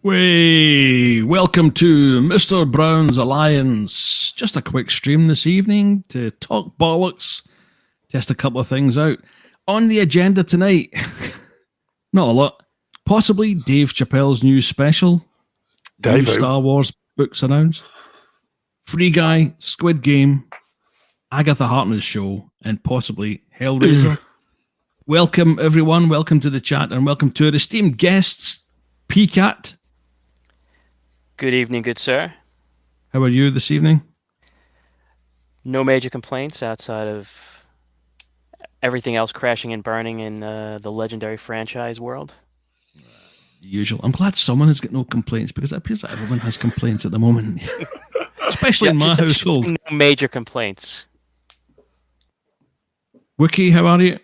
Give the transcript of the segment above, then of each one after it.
Welcome to Mr. Brown's Alliance. Just a quick stream this evening to talk bollocks, test a couple of things out. On the agenda tonight, not a lot. Possibly Dave Chappelle's new special. New Star Wars books announced. Free Guy, Squid Game, Agatha Harkness show, and possibly Hellraiser. Welcome, everyone. Welcome to the chat, and welcome to our esteemed guests, PCAT. Good evening, good sir. How are you this evening? No major complaints outside of everything else crashing and burning in the legendary franchise world. Usual. I'm glad someone has got no complaints, because it appears that everyone has complaints at the moment, especially in my household. No major complaints. Wookie, how are you?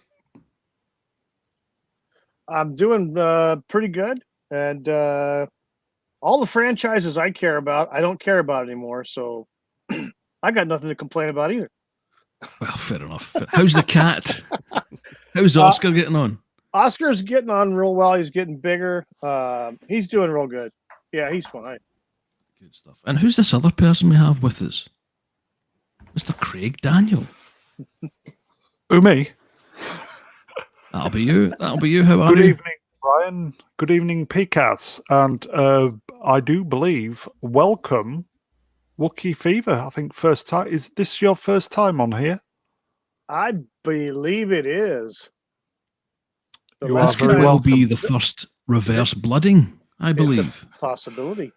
I'm doing pretty good, and all the franchises I care about, I don't care about anymore, so I got nothing to complain about either. Well, fair enough. How's the cat? How's Oscar getting on? Oscar's getting on real well. He's getting bigger. He's doing real good. Yeah, he's fine. Good stuff. And who's this other person we have with us? Mr. Craig Daniel. Who, me? That'll be you. That'll be you. How are you? Good evening, Brian. Good evening, PCATs. And I do believe, welcome, Wookie Fever. I think first time. Is this your first time on here? I believe it is. This could well be the first reverse blooding, I believe. It's a possibility.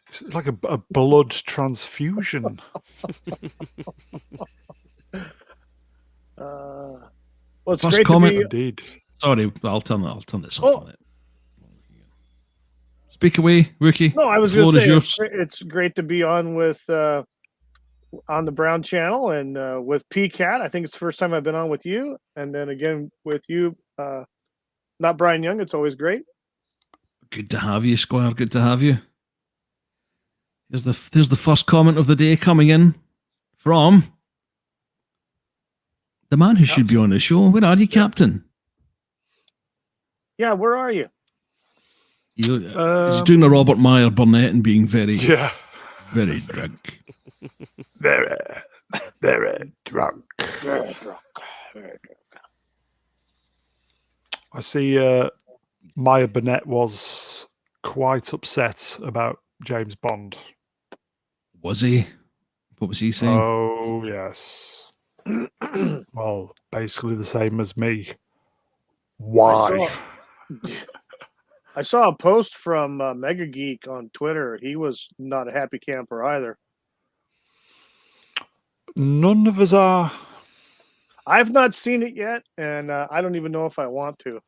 It's like a blood transfusion. Well, it's First great comment, to be... Indeed. Sorry, I'll turn this off. On it. Speak away, Wookie. No, I was going to say it's great to be on with on the Brown channel and with PCAT. I think it's the first time I've been on with you, and then again with you, not Brian Young. It's always great. Good to have you, Squire. Good to have you. Here's the first comment of the day coming in from the man who should be on the show. Where are you, Captain? Yeah, where are you? He's doing a Robert Meyer Burnett and being very very drunk. Very drunk. Very drunk. I see Maya Burnett was quite upset about James Bond. Was he? What was he saying? Oh, yes. Well, basically the same as me. Why? I saw a post from Mega Geek on Twitter. He was not a happy camper either. None of us are. I've not seen it yet, and I don't even know if I want to.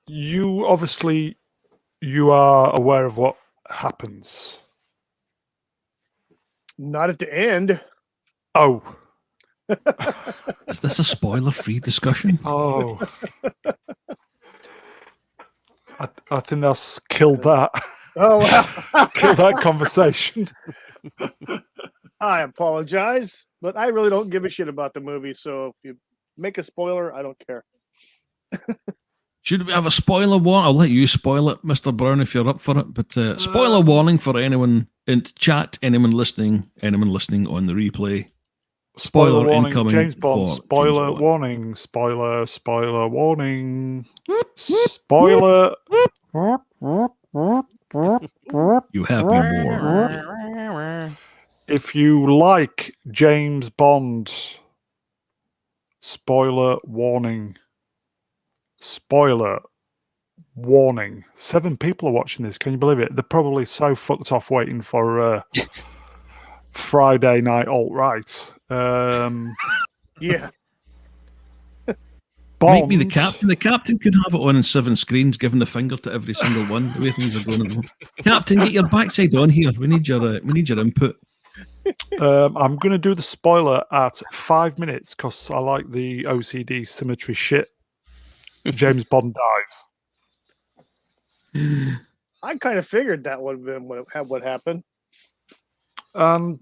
You obviously, you are aware of what happens. Not at the end. Oh. Is this a spoiler-free discussion? Oh. I think that's killed that. Oh, wow. Killed that conversation. I apologize, but I really don't give a shit about the movie, so if you make a spoiler, I don't care. Should we have a spoiler warning? I'll let you spoil it, Mr. Brown, if you're up for it. But spoiler warning for anyone in chat, anyone listening on the replay. Spoiler warning, incoming. James Bond. Spoiler James warning. Spoiler warning. Spoiler. You happy more. If you like James Bond, spoiler warning. Spoiler warning. 7 people are watching this. Can you believe it? They're probably so fucked off waiting for Friday night alt-right. Yeah. Might be the captain. The captain could have it on 7 screens, giving the finger to every single one. The way things are going at the moment. Captain, get your backside on here. We need your input. I'm going to do the spoiler at 5 minutes because I like the OCD symmetry shit. James Bond dies. I kind of figured that would have been what happened. And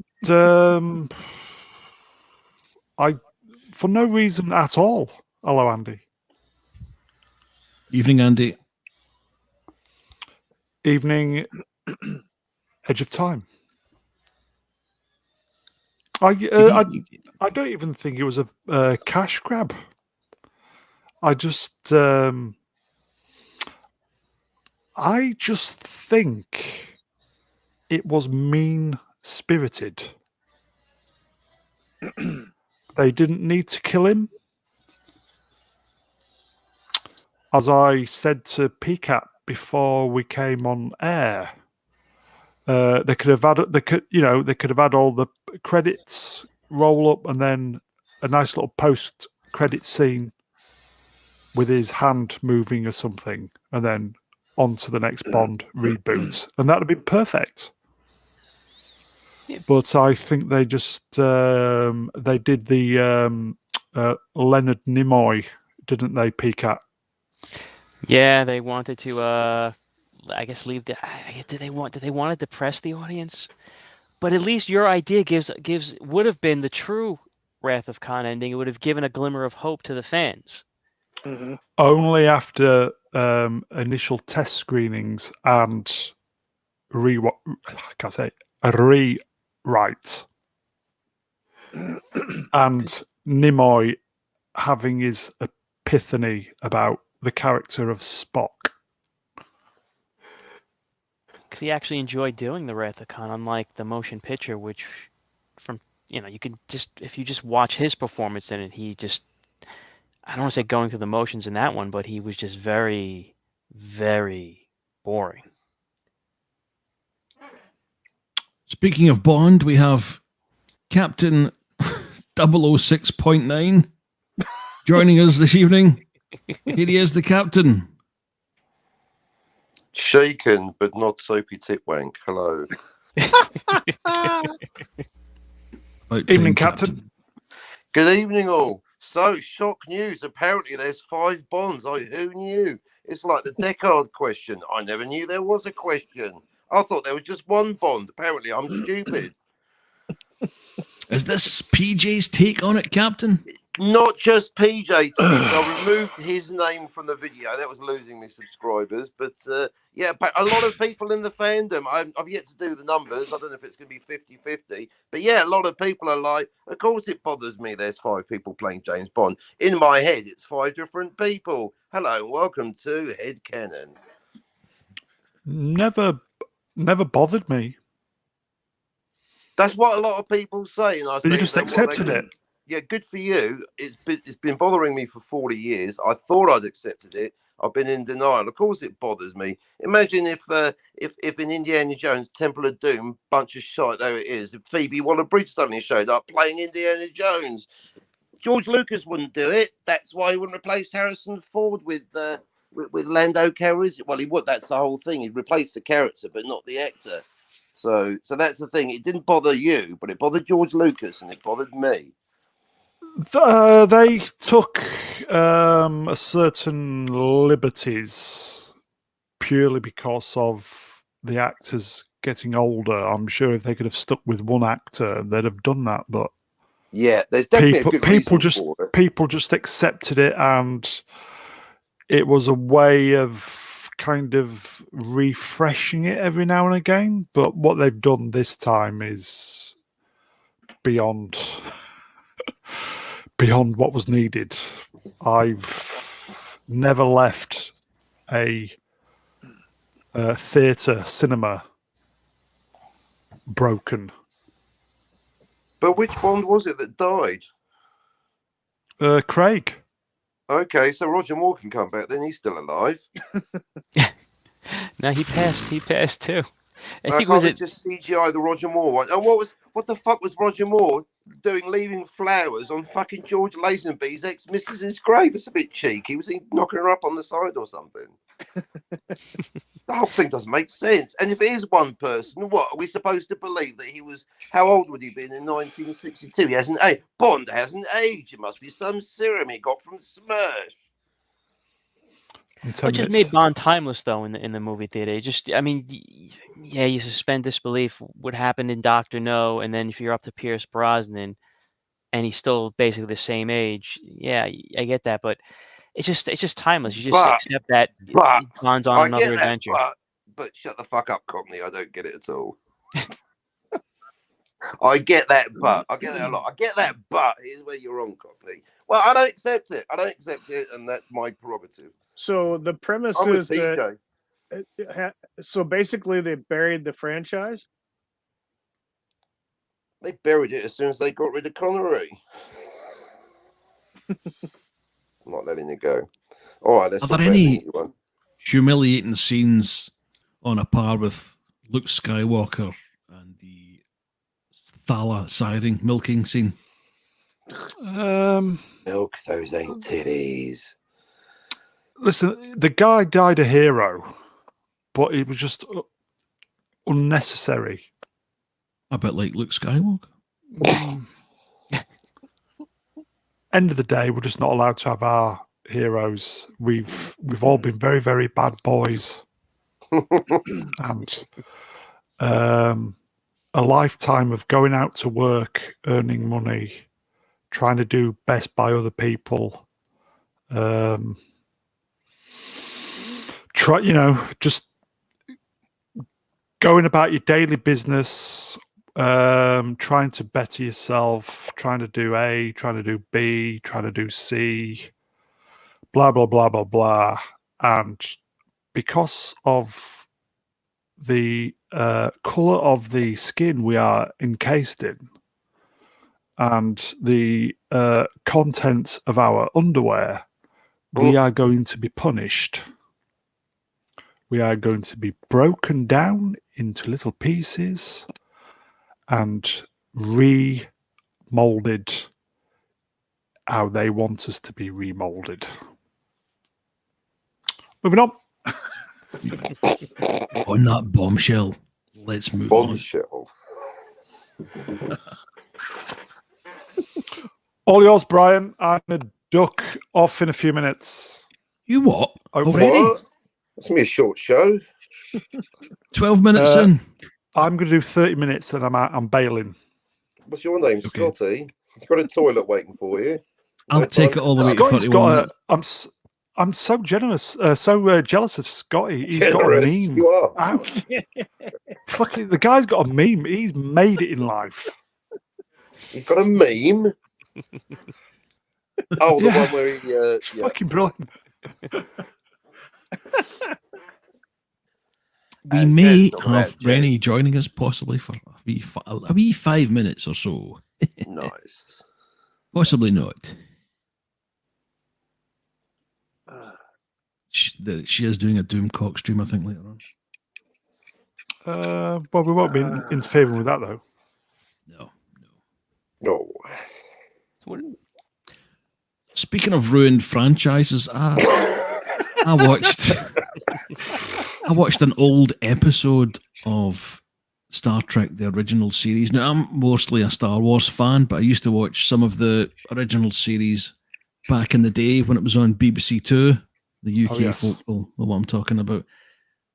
I, for no reason at all. Hello, Andy. Evening, Andy. Evening. Edge of Time. I don't even think it was a cash grab. I just think it was mean-spirited. They didn't need to kill him. As I said to PCAT before we came on air, they could have had all the credits roll up and then a nice little post-credit scene with his hand moving or something, and then on to the next Bond reboot, and that would have been perfect. Yeah. But I think they just they did the Leonard Nimoy, didn't they, PCAT? Yeah, they wanted to. I guess leave the. Did they want to depress the audience? But at least your idea would have been the true Wrath of Khan ending. It would have given a glimmer of hope to the fans. Mhm. Only after initial test screenings and rewrites and Nimoy having his epiphany about the character of Spock. Because he actually enjoyed doing the Wrath of Khan, unlike the motion picture, which, you could if you just watch his performance in it, he just, I don't want to say going through the motions in that one, but he was just very, very boring. Speaking of Bond, we have Captain 006.9 joining us this evening. Here he is, the captain. Shaken, but not soapy titwank. Hello. About Evening, time, Captain. Good evening, all. So, shock news. Apparently, there's 5 Bonds. Who knew? It's like the Deckard question. I never knew there was a question. I thought there was just one Bond. Apparently, I'm stupid. Is this PJ's take on it, Captain? Not just PJ. I removed his name from the video. That was losing me subscribers. But yeah, a lot of people in the fandom. I've yet to do the numbers. I don't know if it's going to be 50-50. But yeah, a lot of people are like, of course it bothers me there's 5 people playing James Bond. In my head, it's 5 different people. Hello, welcome to Headcanon. Never bothered me. That's what a lot of people say. And I say, You just accepted it. Yeah, good for you. It's been bothering me for 40 years. I thought I'd accepted it. I've been in denial. Of course, it bothers me. Imagine if in Indiana Jones Temple of Doom, bunch of shite there it is. If Phoebe Waller-Bridge suddenly showed up playing Indiana Jones, George Lucas wouldn't do it. That's why he wouldn't replace Harrison Ford with Lando Calrissian. Well, he would. That's the whole thing. He'd replace the character, but not the actor. So that's the thing. It didn't bother you, but it bothered George Lucas, and it bothered me. They took a certain liberties purely because of the actors getting older. I'm sure if they could have stuck with one actor, they'd have done that. But yeah, there's definitely a good people reason for it. People just accepted it, and it was a way of kind of refreshing it every now and again. But what they've done this time is beyond what was needed. I've never left a theatre cinema broken. But which Bond was it that died? Craig. Okay, so Roger Moore can come back. Then he's still alive. No, he passed. He passed too. I think Was it just CGI the Roger Moore one? And what the fuck was Roger Moore doing, leaving flowers on fucking George Lazenby's ex-missus's grave? It's a bit cheeky. Was he knocking her up on the side or something? The whole thing doesn't make sense. And if it is one person, what are we supposed to believe that he was? How old would he have been in 1962? He hasn't aged. Bond hasn't aged. It must be some serum he got from Smersh. Which just made Bond timeless, though, in the movie theater. You suspend disbelief. What happened in Doctor No, and then if you're up to Pierce Brosnan, and he's still basically the same age, yeah, I get that, but it's just timeless. You just accept that Bond's on another adventure. But but shut the fuck up, Cockney. I don't get it at all. I get that, but I get that a lot. I get that, but here's where you're wrong, Cockney. Well, I don't accept it. I don't accept it, and that's my prerogative. So the premise I'm is with DJ. that so basically they buried the franchise. They buried it as soon as they got rid of Connery. I'm not letting it go. All right, let's Are talk there about any- the new one. Humiliating scenes on a par with Luke Skywalker and the Thala siring milking scene. Milk those ain't titties. Listen, the guy died a hero, but it was just unnecessary. A bit like Luke Skywalker. End of the day, we're just not allowed to have our heroes. We've all been very, very bad boys, and a lifetime of going out to work, earning money, trying to do best by other people. Just going about your daily business, trying to better yourself, trying to do A, trying to do B, trying to do C, blah, blah, blah, blah, blah. And because of the colour of the skin we are encased in and the contents of our underwear, we are going to be punished. We are going to be broken down into little pieces and remolded how they want us to be remolded. Moving on. On that bombshell, let's move Bombshell. All yours, Brian. I'm going to duck off in a few minutes. You what? Hopefully. Already? What? It's going to be a short show. 12 minutes Uh, in. I'm going to do 30 minutes and I'm bailing. What's your name, Okay. Scotty? He's got a toilet waiting for you. I'll take it all the way to Scotty's 31 got I'm so jealous of Scotty. He's Generous. got a meme. You are. Fucking, the guy's got a meme. He's made it in life. He's got a meme. Oh, the Yeah. one where he. It's fucking brilliant. We may That's all have right, Jay. Rennie joining us possibly for a wee 5 minutes or so. Nice. Possibly not. She is doing a Doomcock stream, I think, later on. Well, we won't be interfering with that, though. No. No. Speaking of ruined franchises, I watched an old episode of Star Trek, the original series. Now, I'm mostly a Star Wars fan, but I used to watch some of the original series back in the day when it was on BBC Two. The UK Oh, yes. folk will know what I'm talking about.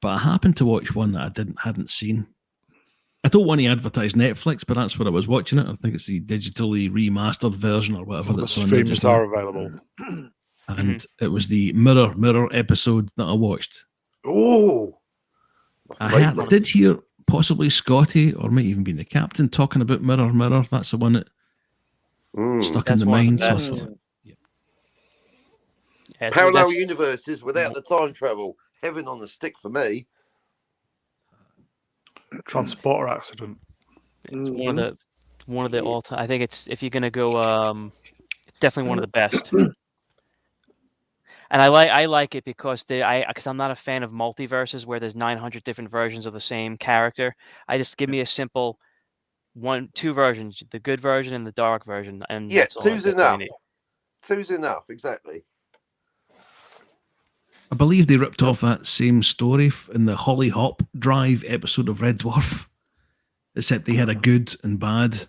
But I happened to watch one that I hadn't seen. I don't want to advertise Netflix, but that's what I was watching it. I think it's the digitally remastered version or whatever All the that's on there. streamers just now. are available. And it was the Mirror episode that I watched. Oh. I did hear possibly Scotty, or might even be the captain, talking about Mirror. That's the one that stuck in That's the one of the mind. So I best. thought, Yeah, I think Parallel that's- universes without the time travel. Heaven on a stick for me. Transporter accident. It's one of the all time. I think it's, if you're gonna go, it's definitely one of the best. And I like it because because I'm not a fan of multiverses where there's 900 different versions of the same character. I just give me a simple two versions, the good version and the dark version, and Yeah, that's all I two's really enough. need. Two's enough, exactly. I believe they ripped off that same story in the Holly Hop Drive episode of Red Dwarf, except they had a good and bad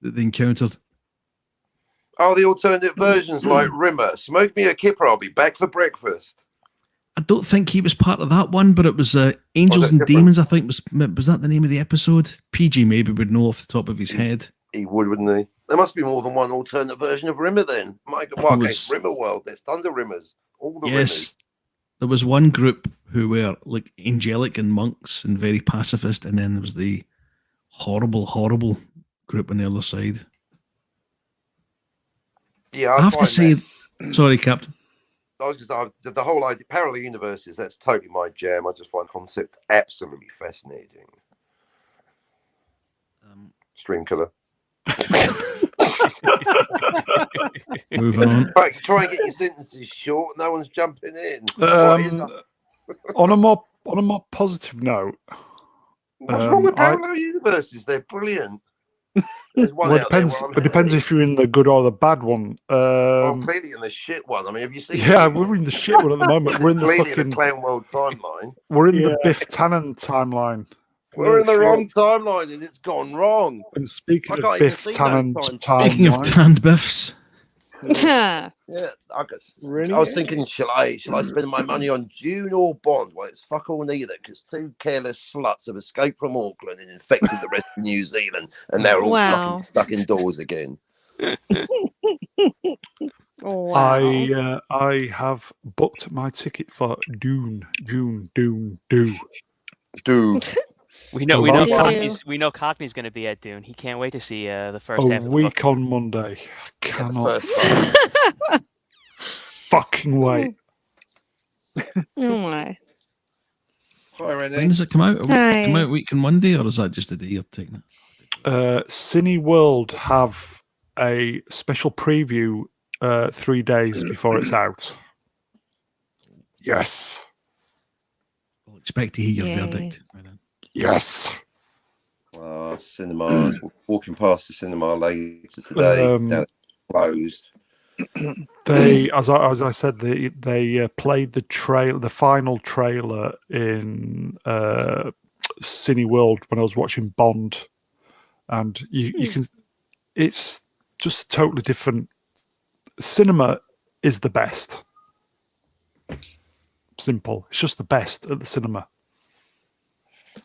that they encountered. Oh, the alternate versions like Rimmer. Smoke me a kipper, I'll be back for breakfast. I don't think he was part of that one, but it was Angels that and different? Demons, I think. Was that the name of the episode? PG maybe would know off the top of his head. He would, wouldn't he? There must be more than one alternate version of Rimmer then. My God, It well, was- okay, Rimmer World. There's tons of Rimmers. All the Yes, there was one group who were like angelic and monks and very pacifist, and then there was the horrible, horrible group on the other side. Yeah, I have to say, sorry, Captain. I was going to say, the whole idea, parallel universes, that's totally my jam. I just find the concept absolutely fascinating. String killer. Move on. Try and get your sentences short. No one's jumping in. On a more positive note, what's wrong with parallel universes? They're brilliant. There's one out there. It depends if you're in the good or the bad one. Clearly in the shit one. I mean, have you seen? Yeah, we're in the shit one at the moment. We're in the fucking Clown World timeline. We're in the Biff Tannen timeline. We're in the wrong timeline, and it's gone wrong. And speaking of Biff Tannen's timeline, speaking of tanned biffs, yeah, I was thinking, shall I spend my money on June or Bond? Well, it's fuck all neither, because two careless sluts have escaped from Auckland and infected the rest of New Zealand, and they're all fucking stuck indoors again. Wow. I have booked my ticket for June. We know Cockney's going to be at Dune. He can't wait to see the first half of the week on Monday. I cannot fucking wait. Oh my. Hi, Renee. When does it come out? Come out week on Monday, or is that just a day you're taking it? Cineworld have a special preview 3 days before it's out. Yes. I'll expect to hear your verdict. Yes. Cinema. Walking past the cinema later today. Now it's closed. They, as I said, they played the final trailer in Cineworld when I was watching Bond, and you can. It's just totally different. Cinema is the best. Simple. It's just the best at the cinema.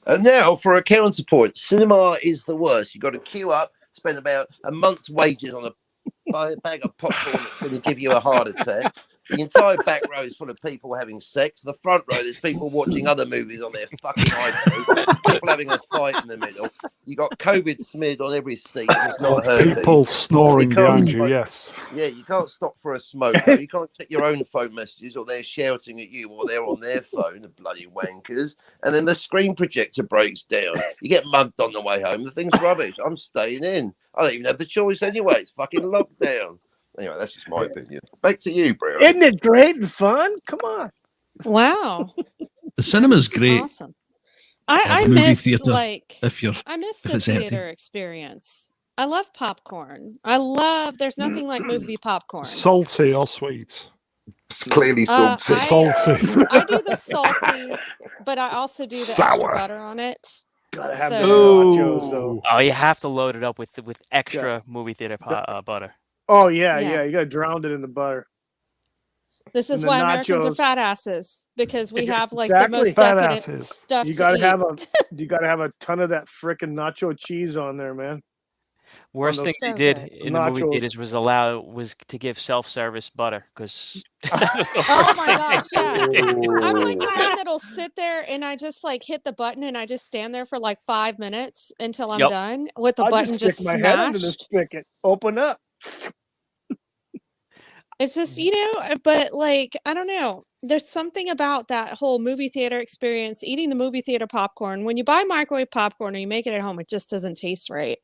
And now for a counterpoint, cinema is the worst. You've got to queue up, spend about a month's wages on a bag of popcorn that's going to give you a heart attack. The entire back row is full of people having sex. The front row, there's people watching other movies on their fucking iPhone. People having a fight in the middle. You got COVID smeared on every seat. It's not herpes. People snoring behind you, yes. Yeah, you can't stop for a smoke. You can't check your own phone messages, or they're shouting at you, or they're on their phone, the bloody wankers. And then the screen projector breaks down. You get mugged on the way home. The thing's rubbish. I'm staying in. I don't even have the choice anyway. It's fucking lockdown. Anyway, that's just my opinion. Back to you, Bro. Isn't it great and fun? Come on. Wow. The cinema's great. Awesome. I miss theater, I miss the theater experience. I love popcorn. There's nothing like movie popcorn. Salty or sweet? Clearly salty. Salty. I do the salty, but I also do the extra butter on it. Gotta have the nachos though. Oh, you have to load it up with extra movie theater butter. Oh yeah. You gotta drown it in the butter. This is why Americans are fat asses, because we have like the most Fat decadent stuff. You gotta have a ton of that frickin' nacho cheese on there, man. Worst thing they did in the movie theaters was to give self-service butter, because oh my gosh, yeah. I'm like the one that'll sit there and I just like hit the button and I just stand there for like 5 minutes until I'm done with the button just stick my head under the spigot. Open up. It's just, but like, I don't know. There's something about that whole movie theater experience, eating the movie theater popcorn. When you buy microwave popcorn or you make it at home, it just doesn't taste right.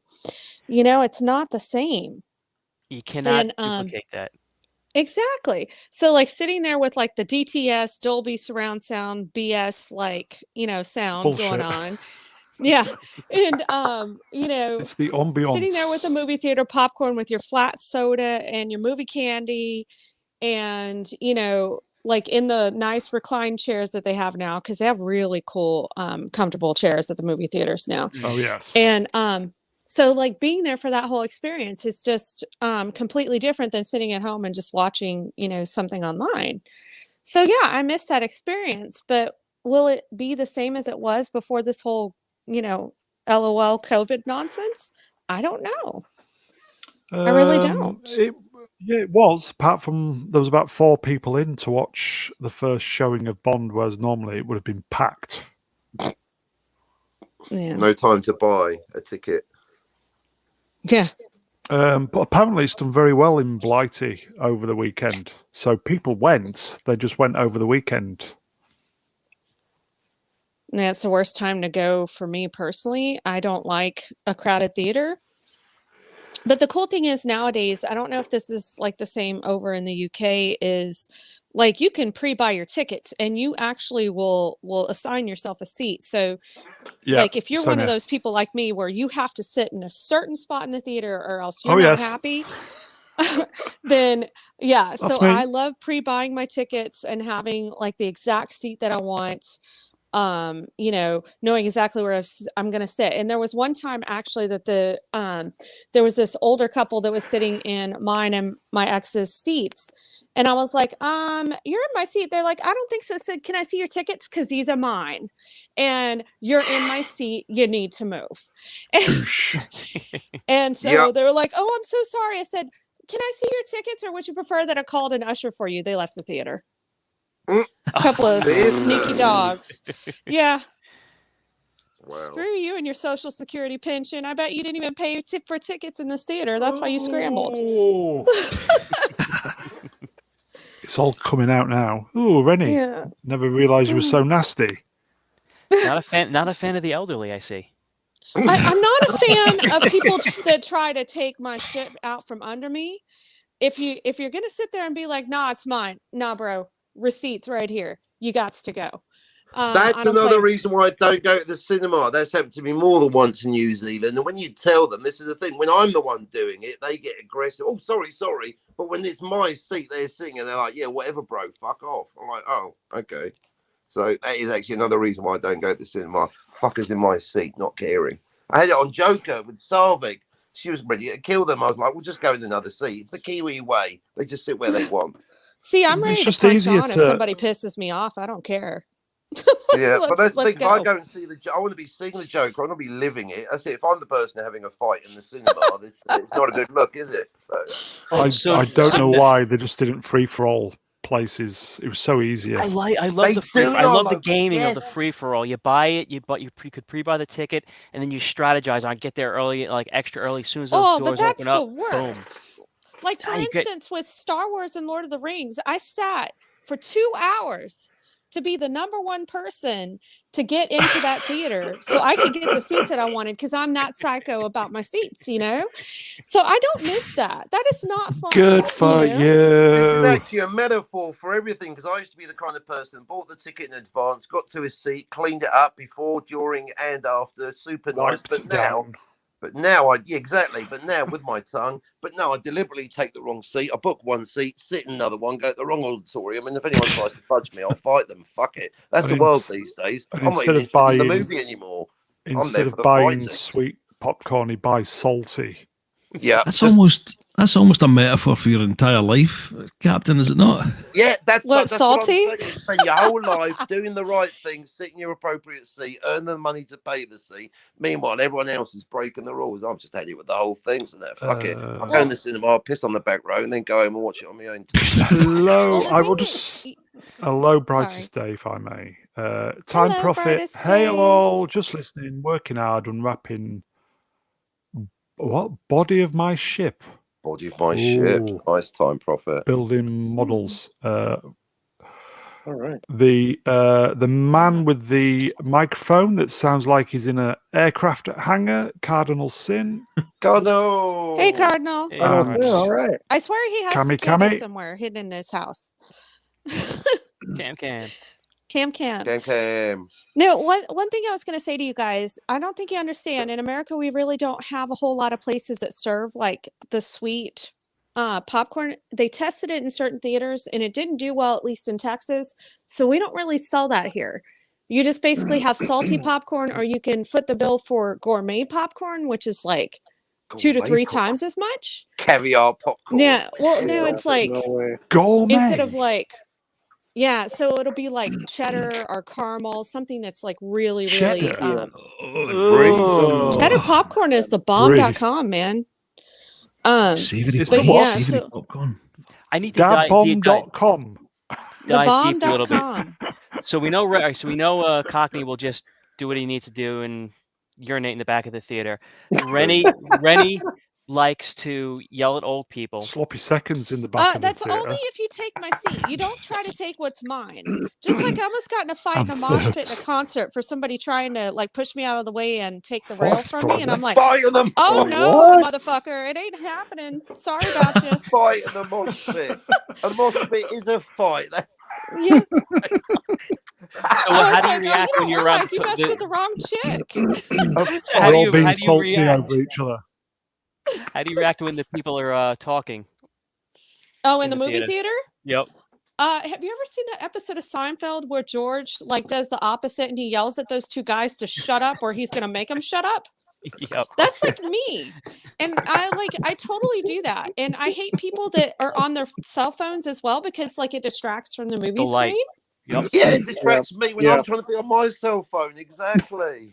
It's not the same. You cannot duplicate that. Exactly. So like sitting there with like the DTS, Dolby surround sound, BS, like, sound Bullshit. going on. Yeah. And, it's the ambiance. Sitting there with the movie theater popcorn with your flat soda and your movie candy and, like in the nice recline chairs that they have now, because they have really cool, comfortable chairs at the movie theaters now. Oh, yes. And so like being there for that whole experience is just completely different than sitting at home and just watching, something online. So, yeah, I miss that experience. But will it be the same as it was before this whole LOL COVID nonsense? I don't know. I really don't. Yeah, it was. Apart from there was about 4 people in to watch the first showing of Bond, whereas normally it would have been packed. Yeah. No time to buy a ticket. Yeah. But apparently it's done very well in Blighty over the weekend. So people went. They just went over the weekend. Yeah, it's the worst time to go for me personally. I don't like a crowded theater. But the cool thing is nowadays, I don't know if this is like the same over in the UK, is like you can pre-buy your tickets and you actually will assign yourself a seat. So Yeah. like if you're same one of here. those people like me where you have to sit in a certain spot in the theater or else you're Oh, not yes. happy, then yeah. That's So me. I love pre-buying my tickets and having like the exact seat that I want. You know, knowing exactly where I'm going to sit. And there was one time actually that there was this older couple that was sitting in mine and my ex's seats. And I was like, you're in my seat. They're like, I don't think so. I said, can I see your tickets? Cause these are mine and you're in my seat. You need to move. And so Yep. they were like, oh, I'm so sorry. I said, can I see your tickets or would you prefer that I called an usher for you? They left the theater. Mm. A couple of This- sneaky dogs. Yeah. Wow. Screw you and your social security pension. I bet you didn't even pay for tickets in this theater. That's why you scrambled. Oh. It's all coming out now. Oh, Rennie. Yeah. Never realised you were so nasty. Not a fan of the elderly, I see. I'm not a fan of people that try to take my shit out from under me. If you're gonna sit there and be like, nah, it's mine. Nah, bro. Receipts right here. You gots to go. That's I don't another play- reason why I don't go to the cinema. That's happened to me more than once in New Zealand. And when you tell them, this is the thing, when I'm the one doing it, they get aggressive. Oh, sorry. But when it's my seat, they're sitting and they're like, yeah, whatever, bro, fuck off. I'm like, oh, okay. So that is actually another reason why I don't go to the cinema. Fuckers in my seat, not caring. I had it on Joker with Sarvik. She was ready to kill them. I was like, we'll just go in another seat. It's the Kiwi way. They just sit where they want. See, I'm It's ready to just punch easier on if to- somebody pisses me off. I don't care. Yeah, but that's the let's thing. If I go. go and see I want to be seeing the Joker. I want to be living it. That's it. If I'm the person having a fight in the cinema, it's not a good look, is it? So I don't know why they just didn't free for all places. It was so easier. I love They do I love not the like- gaming of yes. the free for all. You buy it, you could pre-buy the ticket, and then you strategize on get there early, like extra early, as soon as those Oh, doors but that's open the up. Boom. worst. Like, for Ah, you get- instance, with Star Wars and Lord of the Rings, I sat for 2 hours to be the number one person to get into that theater so I could get the seats that I wanted because I'm not psycho about my seats, you know? So I don't miss that. That is not fun. Good for you know? this is you. actually a metaphor for everything, because I used to be the kind of person that bought the ticket in advance, got to his seat, cleaned it up before, during, and after. Super nice. Wiped down. But now exactly. But now with my tongue. But no, I deliberately take the wrong seat. I book one seat, sit in another one, go to the wrong auditorium, and if anyone tries to fudge me, I'll fight them. Fuck it. That's And the world ins- these days. and I'm not instead even of interested in the buying- movie anymore. Instead there of for the buying fighting. sweet popcorn, he buys salty. Yeah, That's almost a metaphor for your entire life, Captain, is it not? yeah. That's What, that's salty? What I'm saying. Spend your whole life doing the right thing, sit in your appropriate seat, earn the money to pay the seat. Meanwhile, everyone else is breaking the rules. I'm just happy with the whole thing. So that fuck it. I'll go in the cinema, I'll piss on the back row, and then go home and watch it on my own. Hello, Well, the I will thing just is- hello, brightest day, if I may. Time Hello, Profit. brightest Hey, day. hello, just listening, working hard, unwrapping. What body of my ship? Body of my ship. Ooh. Nice Time Profit. Building models. All right. The man with the microphone that sounds like he's in an aircraft hangar, Cardinal Sin. Cardinal. Hey, Cardinal. Hey, Oh, Um, yeah, all right. I swear he has Cammy, security Cammy. somewhere hidden in his house. Cam. Cam. No, one thing I was going to say to you guys, I don't think you understand. In America, we really don't have a whole lot of places that serve like the sweet popcorn. They tested it in certain theaters and it didn't do well, at least in Texas. So we don't really sell that here. You just basically have salty popcorn, or you can foot the bill for gourmet popcorn, which is like 2 to 3 times as much. Caviar popcorn. Yeah. Well, no, Yeah, it's like no way. Gourmet. instead of like, yeah, so it'll be like cheddar or caramel, something that's like really, really Cheddar? cheddar popcorn is the bomb.com, man. Savory It's but popcorn. yeah, Savory so popcorn. I need to dive Dabomb.com. deep a little bit. thebomb.com. So we know Cockney will just do what he needs to do and urinate in the back of the theater. Rennie likes to yell at old people. Sloppy seconds in the back of the That's theatre. only if you take my seat. You don't try to take what's mine. Just like I almost got in a fight in a And mosh pit in a thirds. concert for somebody trying to like push me out of the way and take the rail Fourths, from me, and I'm like, Fight in the oh Oh, no, what? motherfucker, it ain't happening. Sorry about you. fight in the mosh pit. A mosh pit is a fight. That's Yeah. So I was how do you like, oh, you react when don't you're around realize you messed with the wrong chick. how We're do all you being how do you salty react? over each other. How do you react when the people are talking? Oh, in In the the movie theater. theater? Yep. Have you ever seen that episode of Seinfeld where George like does the opposite and he yells at those two guys to shut up or he's gonna make them shut up? Yep. That's like me. And I totally do that. And I hate people that are on their cell phones as well because like it distracts from the movie The light. screen. Yep. yeah, it distracts me when Yeah. I'm trying to be on my cell phone. Exactly.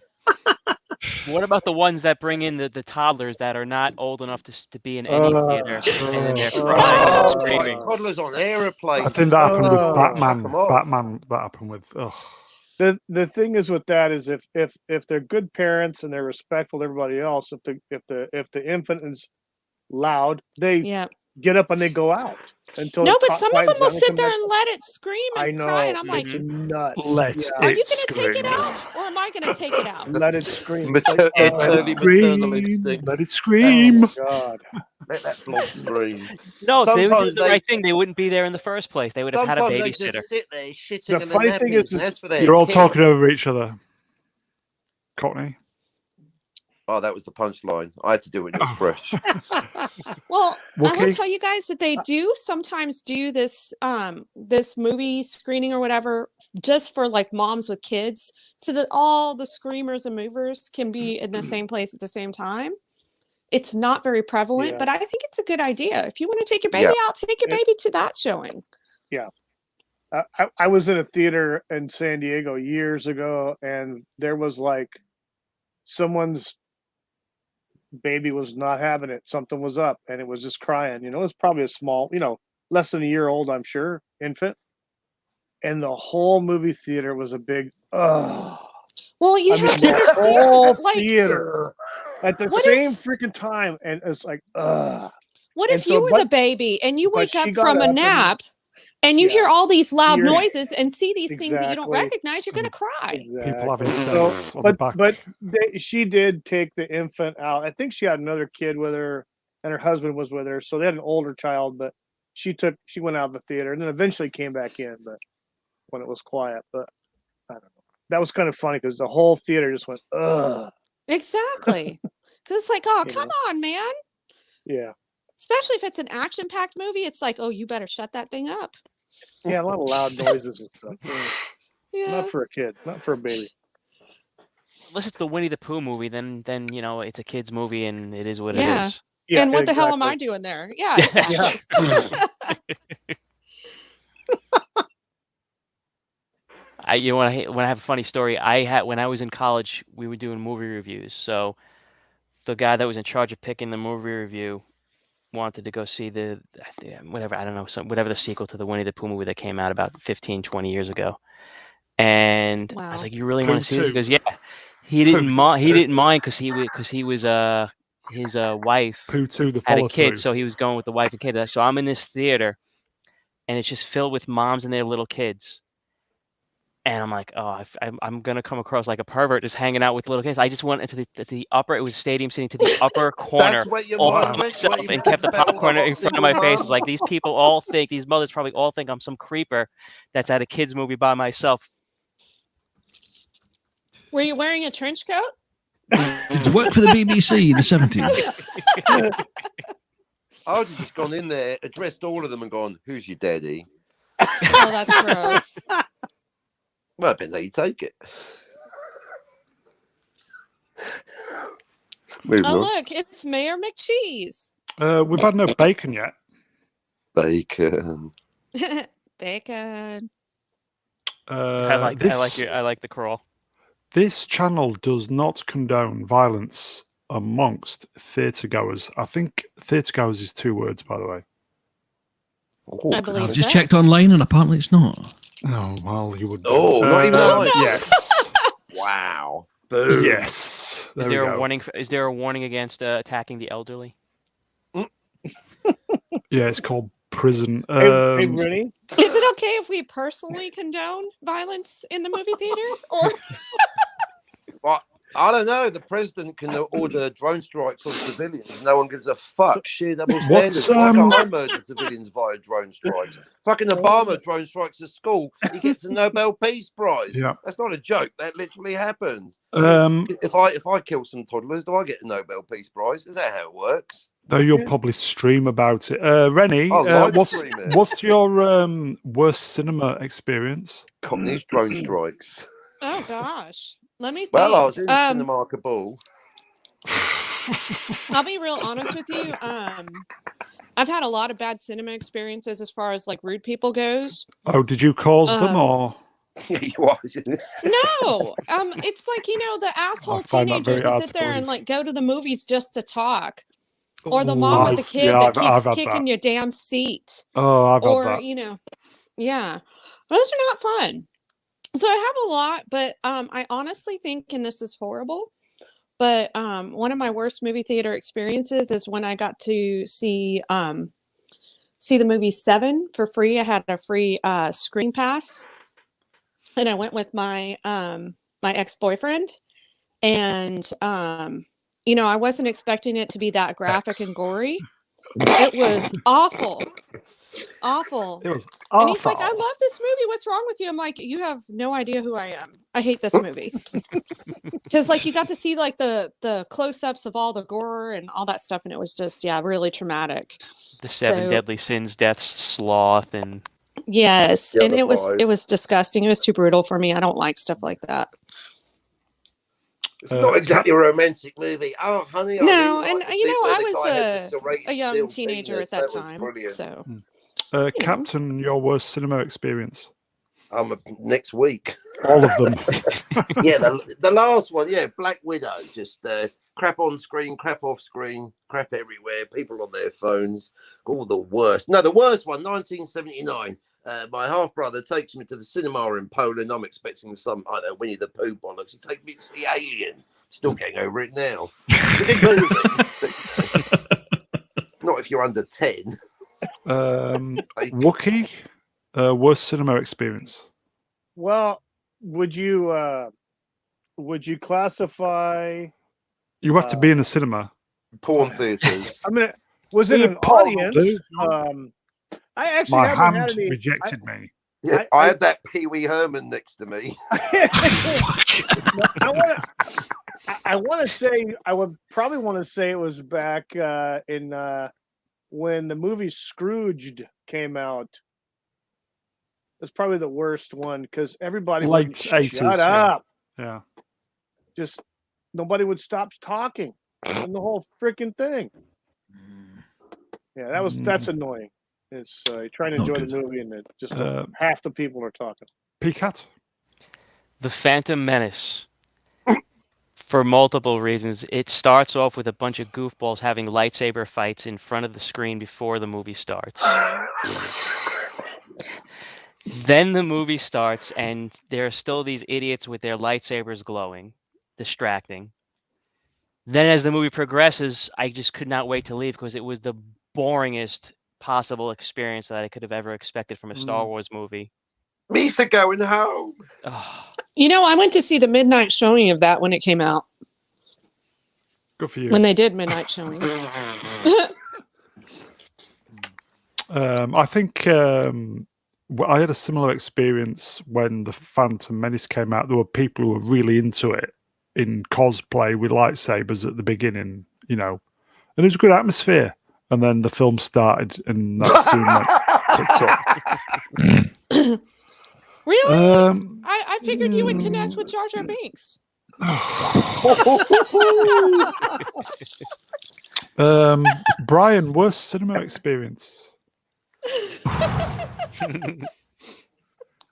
What about the ones that bring in the toddlers that are not old enough to be in any theater, and then they're crying and Oh, screaming? like toddlers on aeroplanes. I think that happened with Oh. Batman. Chuck 'em off. Batman, that happened with. Ugh. The thing is with that is if they're good parents and they're respectful to everybody else, if the infant is loud, they Yeah. get up and they go out until No, it but some of quiets them will down and sit come there back and up. let it scream I and know cry, and I'm like, it's nuts. Let Yeah. are you it gonna take it scream. out or am I gonna take it out? Let it scream. It's like, Early maternal instinct. Let it oh scream. my God. Let that blob scream. No, if they would do Sometimes the right thing, they wouldn't be there in the first place. They would have had a Sometimes they babysitter. just sit there shitting The in funny the thing nappies, is- and that's for their You're all kids. talking over each other. Cockney. Oh, that was the punchline. I had to do it. It was fresh. Well, I will Wookie? tell you guys that they do sometimes do this this movie screening or whatever just for like moms with kids so that all the screamers and movers can be in the same place at the same time. It's not very prevalent, Yeah. but I think it's a good idea. If you want to take your baby out, take your baby to that showing. I was in a theater in San Diego years ago, and there was like someone's baby was not having it. Something was up, and it was just crying. You know, it was probably a small, less than a year old, I'm sure, infant. And the whole movie theater was a big, Well, you I have mean, to the understand, whole like, theater at the What same freaking time, and it's like, what and if so, you were but- the baby and you but wake she up got from a up and- nap and you Yeah. hear all these loud Hear- noises and see these things that you don't Exactly. recognize, you're gonna cry. People having So, sex on the back. but she did take the infant out. I think she had another kid with her, and her husband was with her. So they had an older child, but she went out of the theater and then eventually came back in. But when it was quiet, but I don't know. That was kind of funny because the whole theater just went, ugh. Exactly. Because it's like, oh, You come know. on, man. Yeah, Especially if it's an action-packed movie, it's like, oh, you better shut that thing up. yeah, a lot of loud noises and stuff. Yeah. Not for a kid, not for a baby. Unless it's the Winnie the Pooh movie, then it's a kids movie and it is what Yeah. it is. Yeah, And what the hell am I exactly. doing there? Yeah, exactly. When I have a funny story, when I was in college, we were doing movie reviews. So the guy that was in charge of picking the movie review wanted to go see whatever the sequel to the Winnie the Pooh movie that came out about 15, 20 years ago. And I was Wow. like, "You really Pooh want to see this?" He 2. goes, "Yeah." He didn't mind. He didn't mind because he was his wife Pooh 2, the had follow a kid, through. so he was going with the wife and kid. So I'm in this theater, and it's just filled with moms and their little kids. And I'm like, oh, I'm gonna come across like a pervert just hanging out with little kids. I just went into the upper. It was stadium seating to the upper corner That's where your all mind by went. myself Where you and kept the thought about all popcorn hot in front of single my face. It's mums. like these mothers probably all think I'm some creeper that's at a kids movie by myself. Were you wearing a trench coat? Did you work for the BBC in the 70s? I would have just gone in there, addressed all of them, and gone, "Who's your daddy?" Oh, that's gross. Well, depends how you take it. Moving Oh, on. look, it's Mayor McCheese. We've had no bacon yet. Bacon. Bacon. I like the crawl. This channel does not condone violence amongst theatre goers? I think theatre goers is 2 words, by the way. Oh, I believe I've so. just checked online and apparently it's not. Oh, well, you would. Oh, not even Oh, I. no. Yes. Wow. Boom. Yes. Is there a warning? Is there a warning against attacking the elderly? Yeah, it's called prison. Hey, Rooney. Is it okay if we personally condone violence in the movie theater? Or Well, I don't know. The president can order drone strikes on civilians. No one gives a fuck. Sheer double What's, standards. Why can't I murder civilians via drone strikes? Fucking Obama drone strikes a school. He gets a Nobel Peace Prize. Yeah. That's not a joke. That literally happened. Um, If I kill some toddlers, do I get a Nobel Peace Prize? Is that how it works? though you'll probably stream about it. Rennie, I'll live stream it. what's your worst cinema experience? Cockney's drone strikes. oh gosh, let me think. Well, I was in Cinema Kabul. I'll be real honest with you. I've had a lot of bad cinema experiences as far as like rude people goes. Oh, did you cause them or? Yeah, you was. No, it's like the asshole find that very teenagers that hard sit to there and believe. like go to the movies just to talk, or the Oh, mom with the I've- kid yeah, that I've keeps had kicking that. your damn seat, Oh, I've had or that. yeah, those are not fun. So I have a lot, but I honestly think, and this is horrible, but one of my worst movie theater experiences is when I got to see the movie Seven for free. I had a free screen pass, and I went with my my ex-boyfriend, and I wasn't expecting it to be that graphic and gory. It was awful. It was And he's like, I awful. love this movie. What's wrong with you? I'm like, you have no idea who I am. I hate this movie. Because like you got to see like the close-ups of all the gore and all that stuff, and it was just really traumatic. The 7 So- deadly sins, death, sloth, and Yes, The and other it was five. it was disgusting. It was too brutal for me. I don't like stuff like that. It's not exactly a romantic movie. Oh, honey. I No, really and like the bit where I the was guy had the serrated a young steel teenager penis. at that was time, brilliant. so Captain, your worst cinema experience? Next week. All of them. Yeah, the last one. Yeah, Black Widow. Just crap on screen, crap off screen, crap everywhere. People on their phones. All the worst. No, the worst one. 1979. My half brother takes me to the cinema in Poland. I'm expecting some, I don't know, Winnie the Pooh bollocks. He takes me to see Alien. Still getting over it now. It's a good movie. Not if you're under 10. Wookie, worst cinema experience? Well, would you classify? You have to be in a cinema. Porn theaters. I mean, was it Yeah, an Paul, audience? dude. I actually My haven't hand had any. rejected me. Yeah, I had that Pee Wee Herman next to me. I want to say I would probably want to say it was back in when the movie Scrooged came out. It's probably the worst one because everybody Late would 80s, shut yeah. up. Yeah. Just nobody would stop talking in the whole freaking thing. Yeah, that's annoying. It's you're trying to Not enjoy good. the movie and just Uh, half the people are talking. PCAT? The Phantom Menace. For multiple reasons. It starts off with a bunch of goofballs having lightsaber fights in front of the screen before the movie starts. Then the movie starts, and there are still these idiots with their lightsabers glowing, distracting. Then as the movie progresses, I just could not wait to leave because it was the boringest possible experience that I could have ever expected from a Star Wars movie. Misa going home. Ugh. I went to see the midnight showing of that when it came out. Good for you. When they did midnight showings. I think I had a similar experience when the Phantom Menace came out. There were people who were really into it in cosplay with lightsabers at the beginning, and it was a good atmosphere. And then the film started, and that soon went tits up. Really? I figured you would connect with Jar Jar Binks. Brian, worst cinema experience?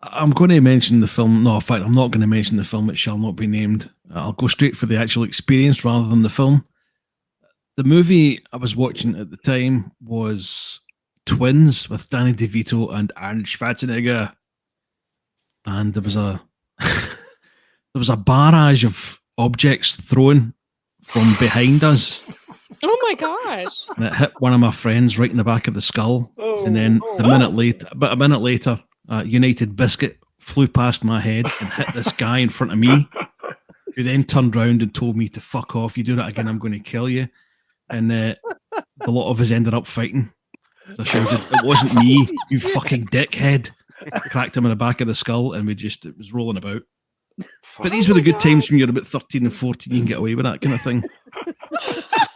I'm going to mention the film. No, in fact, I'm not going to mention the film. It shall not be named. I'll go straight for the actual experience rather than the film. the movie I was watching at the time was Twins with Danny DeVito and Arnold Schwarzenegger, and there was a there was a barrage of objects thrown from behind us, Oh my gosh. and it hit one of my friends right in the back of the skull. And then Oh, about a minute later, United Biscuit flew past my head and hit this guy in front of me, who then turned round and told me to fuck off. You do that again, I'm going to kill you. And the lot of us ended up fighting. So I shouted, "It wasn't me, you fucking dickhead!" Cracked him in the back of the skull, and it was rolling about. But these were the good times when you're about 13 and 14, you can get away with that kind of thing.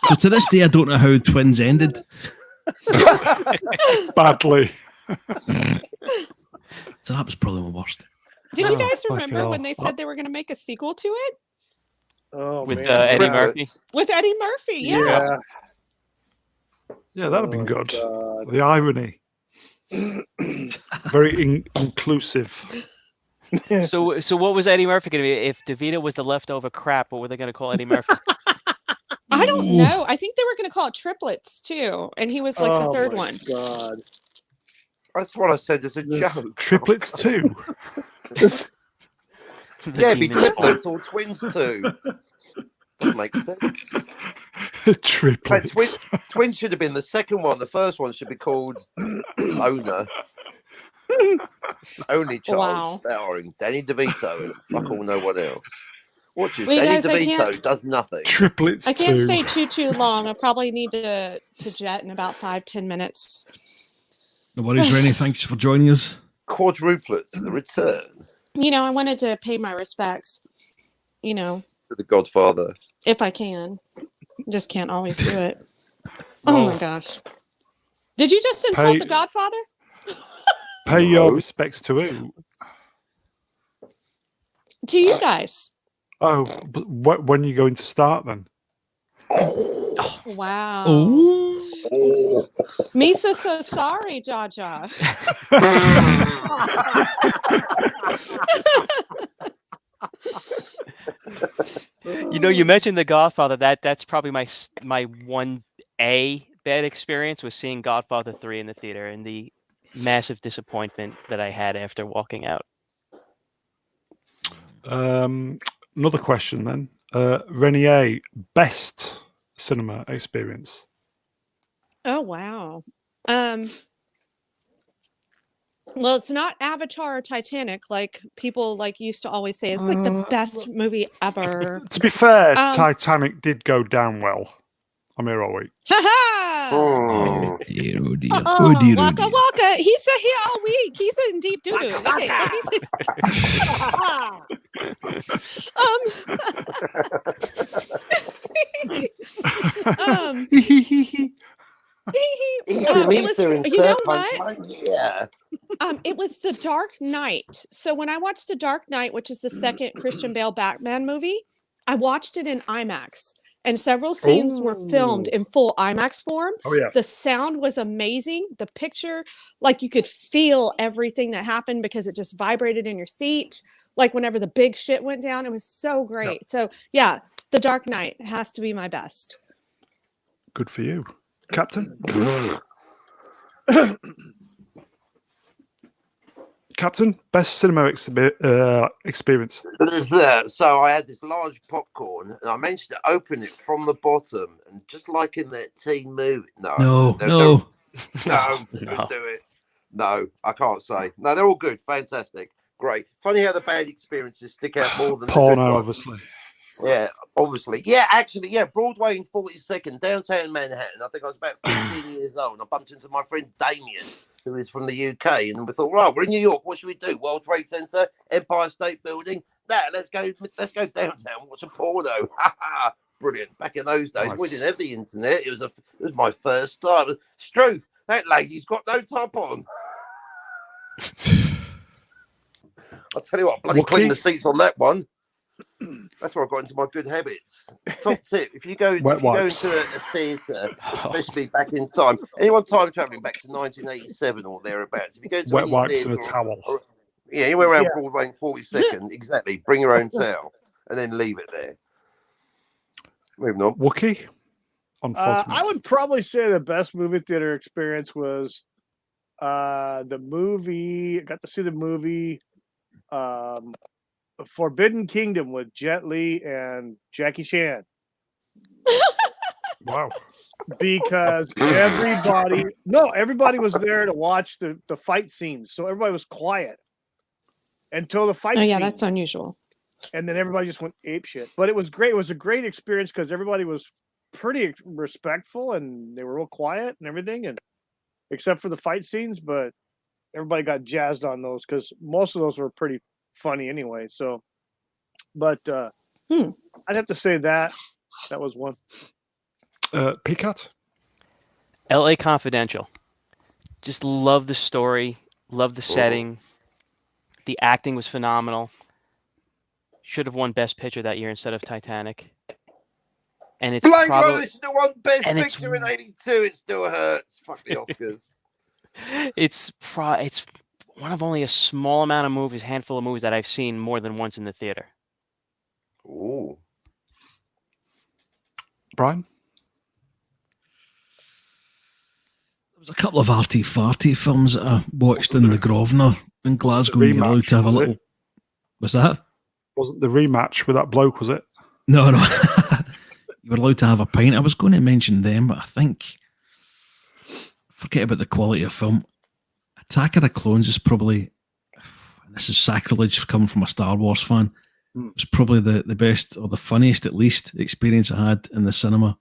So to this day, I don't know how Twins ended. Badly. So that was probably my worst. Did you Oh, guys fuck it remember when all. they said they were going to make a sequel to it Oh, With man. Eddie Murphy. with Eddie Murphy? Yeah. Yeah. Yeah, that'd have been Oh, good. God. The irony. Very inclusive. So what was Eddie Murphy going to be? If DeVito was the leftover crap, what were they going to call Eddie Murphy? I don't Ooh. know. I think they were going to call it triplets too, and he was like Oh, the third my one. God. That's what I said as a This- joke. Triplets too. The Yeah, it'd be Demon's Fault. triplets or twins too. That makes sense. Triplets. Twins should have been the second one. The first one should be called Owner. Only child Wow. starring Danny DeVito and fuck all no one else. Watches Well, you Danny guys, I DeVito can't- does nothing. Triplets I can't too. stay too long. I probably need to jet in about 5-10 minutes. No worries, Rennie. Thanks for joining us. Quadruplets, the return I wanted to pay my respects. to the Godfather. If I can. Just can't always do it. Oh my gosh. Did you just insult Pay- the Godfather? Pay your No. respects to who? To you guys. Oh, but when are you going to start then? Wow. Oh, Oh, Misa's so sorry, Jaja. You mentioned The Godfather. That's probably my 1A bad experience was seeing Godfather 3 in the theater and the massive disappointment that I had after walking out. Another question then. Renier, best cinema experience? Oh wow. Well, it's not Avatar or Titanic like people used to always say. It's like the best movie ever. To be fair, Um, Titanic did go down well. I'm here all week. Ha ha! oh. dear, oh dear. Oh, Oh dear, oh waka dear. waka. He's here all week. He's in deep doo doo. Okay, let me think. It was, you know what? Yeah. It was The Dark Knight. So when I watched The Dark Knight, which is the second Christian Bale Batman movie, I watched it in IMAX. And several scenes were filmed in full IMAX form. Oh, yes. The sound was amazing. The picture, you could feel everything that happened because it just vibrated in your seat. Like whenever the big shit went down, it was so great. So yeah, The Dark Knight has to be my best. Good for you. Captain? Captain, best cinema experience? So I had this large popcorn and I managed to open it from the bottom and just like in that teen movie. No. No, No. don't do it. No, I can't say. No, they're all good. Fantastic. Great. Funny how the bad experiences stick out more than the good Porno, ones. obviously. Yeah, obviously. Yeah, actually, yeah, Broadway in 42nd, downtown Manhattan. I think I was about 15 years old. And I bumped into my friend Damien, who is from the UK, and we thought, right, we're in New York. What should we do? World Trade Center, Empire State Building. Let's go downtown. Watch a porno. Brilliant. Back in those days, we Nice. didn't have the internet. It was my first time. Struth, that lady's got no top on. I'll tell you what, bloody clean the seats on that one. That's where I got into my good habits. Top tip: if you go into a theatre, especially back in time, anyone time travelling back to 1987 or thereabouts, if you go to Wet any wipes theatre and a towel. yeah, anywhere around Yeah. Broadway in 42nd, exactly. Bring your own towel and then leave it there. Moving on. Wookie, unfortunately. I would probably say the best movie theater experience was the movie. I got to see the movie Forbidden Kingdom with Jet Li and Jackie Chan. Wow. Because everybody was there to watch the fight scenes, so everybody was quiet until the fight Oh yeah, scene. that's unusual. And then everybody just went ape shit. But it was great. It was a great experience because everybody was pretty respectful and they were real quiet and everything, and except for the fight scenes, but everybody got jazzed on those because most of those were pretty funny anyway. So, but I'd have to say that was one. Peacat? L.A. Confidential. Just love the story, love the setting. The acting was phenomenal. Should have won Best Picture that year instead of Titanic. And it's Blade probably Runner should have won Best and it's- Picture in '82. It still hurts. Fuck the Oscars. it's one of only a small amount of movies, handful of movies that I've seen more than once in the theater. Ooh. Brian? There was a couple of arty farty films that I watched in the Grosvenor in Glasgow. You're allowed to have a was little. it? What's that? Wasn't the rematch with that bloke, was it? No. You were allowed to have a pint. I was going to mention them, but I think forget about the quality of film. Attack of the Clones is probably, this is sacrilege coming from a Star Wars fan. It's probably the best or the funniest, at least, experience I had in the cinema,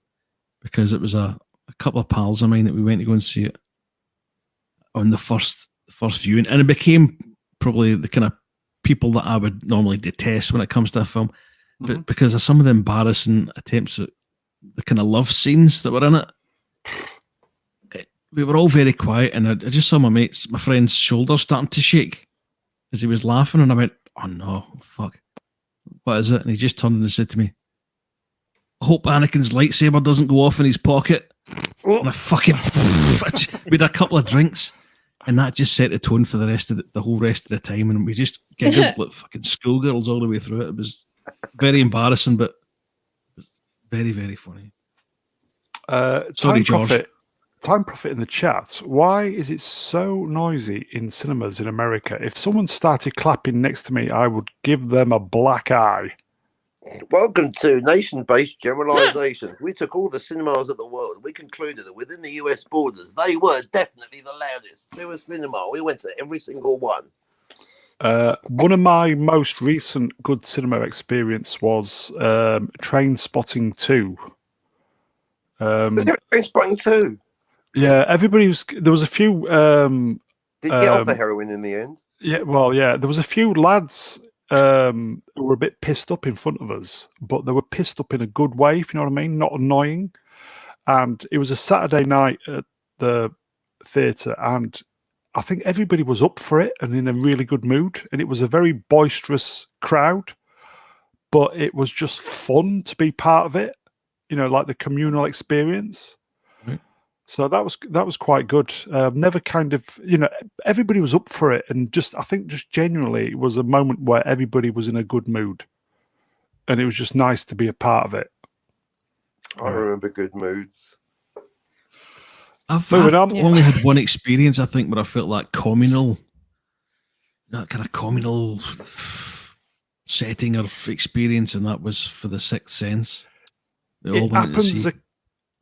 because it was a couple of pals of mine that we went to go and see it on the first viewing, and it became probably the kind of people that I would normally detest when it comes to a film, but because of some of the embarrassing attempts at the kind of love scenes that were in it, we were all very quiet, and I just saw my friend's shoulders starting to shake as he was laughing, and I went, "Oh no, fuck, what is it?" And he just turned and said to me, "I hope Anakin's lightsaber doesn't go off in his pocket." And I fucking we had a couple of drinks, and that just set the tone for the whole rest of the time, and we just giggled like fucking schoolgirls all the way through it. It was very embarrassing, but it was very, very funny. Sorry, George. Time Prophet in the chat. Why is it so noisy in cinemas in America? If someone started clapping next to me, I would give them a black eye. Welcome to nation-based generalizations. We took all the cinemas of the world. We concluded that within the US borders, they were definitely the loudest. There was cinema. We went to every single one. One of my most recent good cinema experience was Train Spotting 2. Train Spotting 2. Yeah, there was a few. Did you get off the heroin in the end? Yeah, well, yeah, there was a few lads who were a bit pissed up in front of us, but they were pissed up in a good way, if you know what I mean, not annoying. And it was a Saturday night at the theatre, and I think everybody was up for it and in a really good mood, and it was a very boisterous crowd, but it was just fun to be part of it, you know, like the communal experience. So that was quite good. Never kind of, you know, everybody was up for it, and I think genuinely it was a moment where everybody was in a good mood, and it was just nice to be a part of it. I remember good moods. I've only had one experience, I think, where I felt that kind of communal setting or experience, and that was for The Sixth Sense. It happens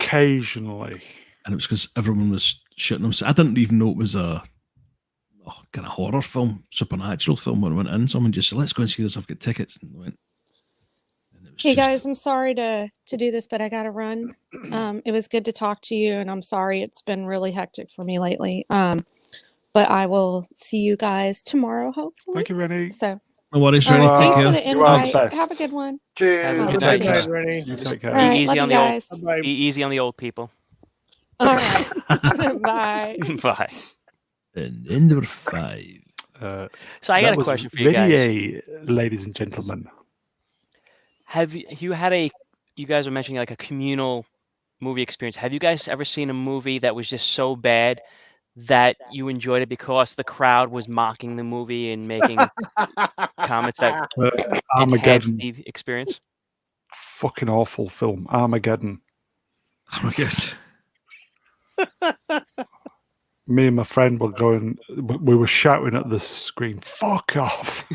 occasionally. And it was because everyone was shitting themselves. I didn't even know it was a kind of horror film, supernatural film when I went in. Someone just said, "Let's go and see this. I've got tickets." And went. And Hey guys, I'm sorry to do this, but I got to run. It was good to talk to you, and I'm sorry it's been really hectic for me lately. But I will see you guys tomorrow, hopefully. Thank you, Rennie. So, no worries, all Rennie. right, Take thanks care. for the invite. Have a good one. Cheers. Have a Have good a night, good night, guys. Rennie. You take care. All right, Be easy love on you the guys. Bye. Be easy on the old people. All right. Bye. Bye. And number 5. So I got a question for you guys. Renier, ladies and gentlemen. Have you had you guys were mentioning like a communal movie experience. Have you guys ever seen a movie that was just so bad that you enjoyed it because the crowd was mocking the movie and making comments that enhanced Armageddon. the experience? Fucking awful film. Armageddon. Oh my god. Me and my friend were going. We were shouting at the screen, "Fuck off!"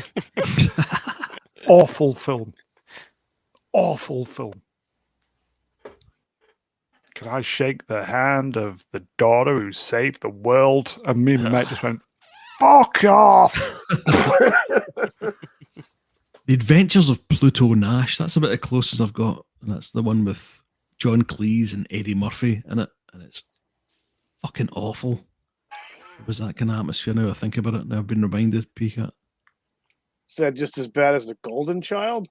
Awful film. Awful film. Can I shake the hand of the daughter who saved the world? And me and my mate just went, "Fuck off!" The Adventures of Pluto Nash. That's about the closest I've got. And that's the one with John Cleese and Eddie Murphy in it. And it's fucking awful. It was that kind of atmosphere now I think about it. Now I've been reminded, Peacock. Is that just as bad as the Golden Child?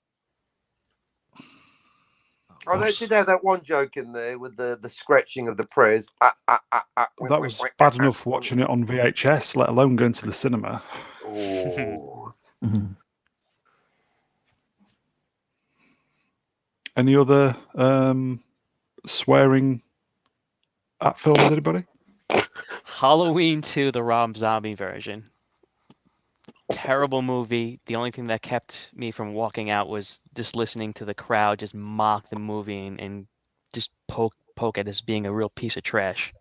Oh, they did have that one joke in there with the scratching of the prayers. That was bad enough watching it on VHS, let alone going to the cinema. Oh. Mhm. Any other swearing at films, anybody? Halloween 2, the Rob Zombie version. Terrible movie. The only thing that kept me from walking out was just listening to the crowd just mock the movie and just poke it as being a real piece of trash.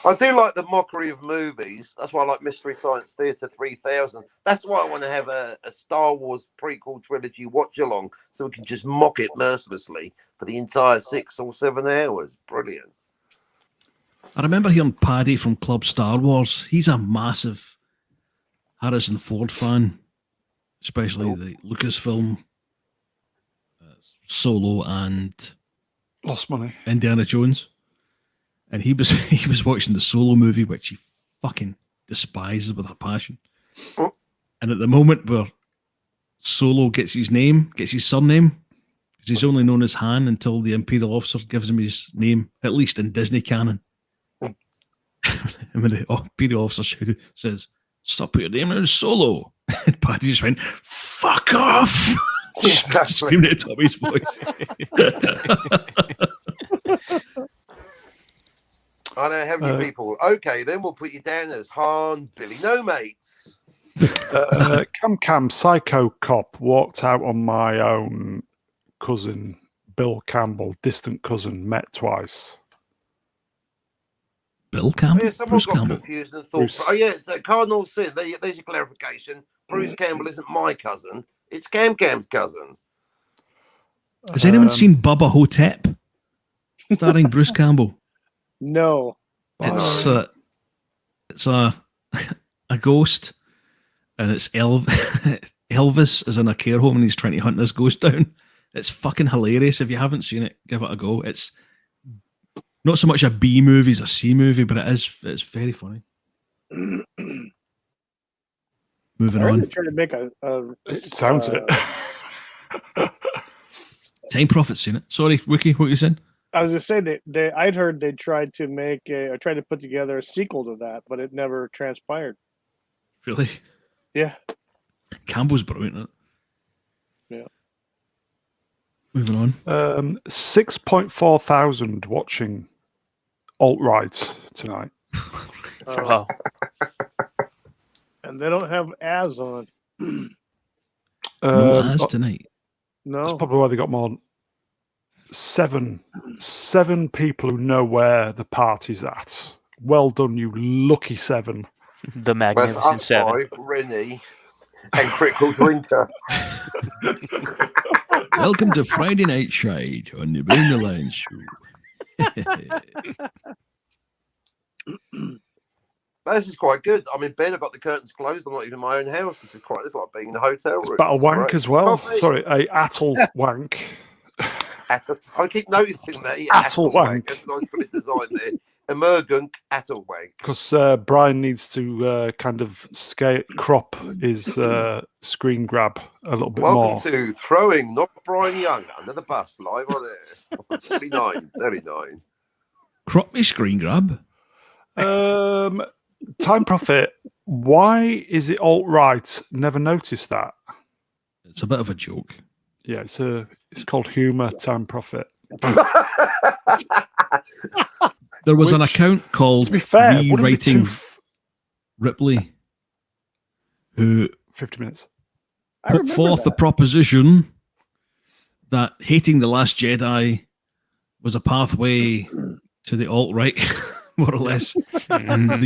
I do like the mockery of movies. That's why I like Mystery Science Theater 3000. That's why I want to have a Star Wars prequel trilogy watch along so we can just mock it mercilessly for the entire 6 or 7 hours. Brilliant. I remember hearing Paddy from Club Star Wars. He's a massive Harrison Ford fan, especially the Lucasfilm, Solo, and Lost Money. Indiana Jones. And he was watching the Solo movie, which he fucking despises with a passion. Oh. And at the moment where Solo gets his surname, because he's only known as Han until the Imperial officer gives him his name, at least in Disney canon. And when the Imperial officer says, "Stop your name now, Solo," and Paddy just went, "Fuck off!" Screaming at the top of his voice. I know how many people. Okay, then we'll put you down as Han Billy No Mates. Cam Psycho Cop walked out on my own cousin, Bill Campbell, distant cousin, met twice. Bill Campbell? Yeah, someone Bruce got Campbell? confused and thought, Bruce. oh yeah, it's Cardinal Sin. There's your clarification. Bruce Campbell isn't my cousin. It's Cam's cousin. Has anyone seen Bubba Hotep? Starring Bruce Campbell. No. It's a ghost, and it's Elvis is in a care home and he's trying to hunt this ghost down. It's fucking hilarious. If you haven't seen it, give it a go. It's not so much a B movie as a C movie, but it's very funny. Moving They're on. trying to make a It sounds it. Time Prophet's seen it. Sorry, Wookie, what you saying? I was just saying that I'd heard they tried to tried to put together a sequel to that, but it never transpired. Really? Yeah. Campbell's brilliant at it. Yeah. Moving on. 6.4 thousand watching alt-right tonight. Wow. And they don't have Az on. No as tonight. That's No. probably why they got more. Seven people who know where the party's at. Well done, you lucky 7. The That's Magnificent us 7. 5, Rennie, and Critical Drinker. Welcome to Friday Night Shide on the Bring the Line Show. This is quite good. I'm in bed. I've got the curtains closed. I'm not even in my own house. This is like being in a hotel room. Battlewank Right. as well. Coffee. Sorry, a Attlewank. I keep noticing that. Attlewank. That's a nice bit of design there. Emergent Attlewank. Because Brian needs to kind of crop his screen grab a little bit Welcome more. to Throwing Not Brian Young Under the Bus live on there. 39. Crop me screen grab. Time Prophet, why is it alt-right? Never noticed that. It's a bit of a joke. Yeah, it's called Humour, Time Prophet. There was an Which, account called To be fair, wouldn't it be Rewriting too Ripley, who 50 minutes. I put remember forth the that. proposition that hating The Last Jedi was a pathway to the alt-right, more or less. And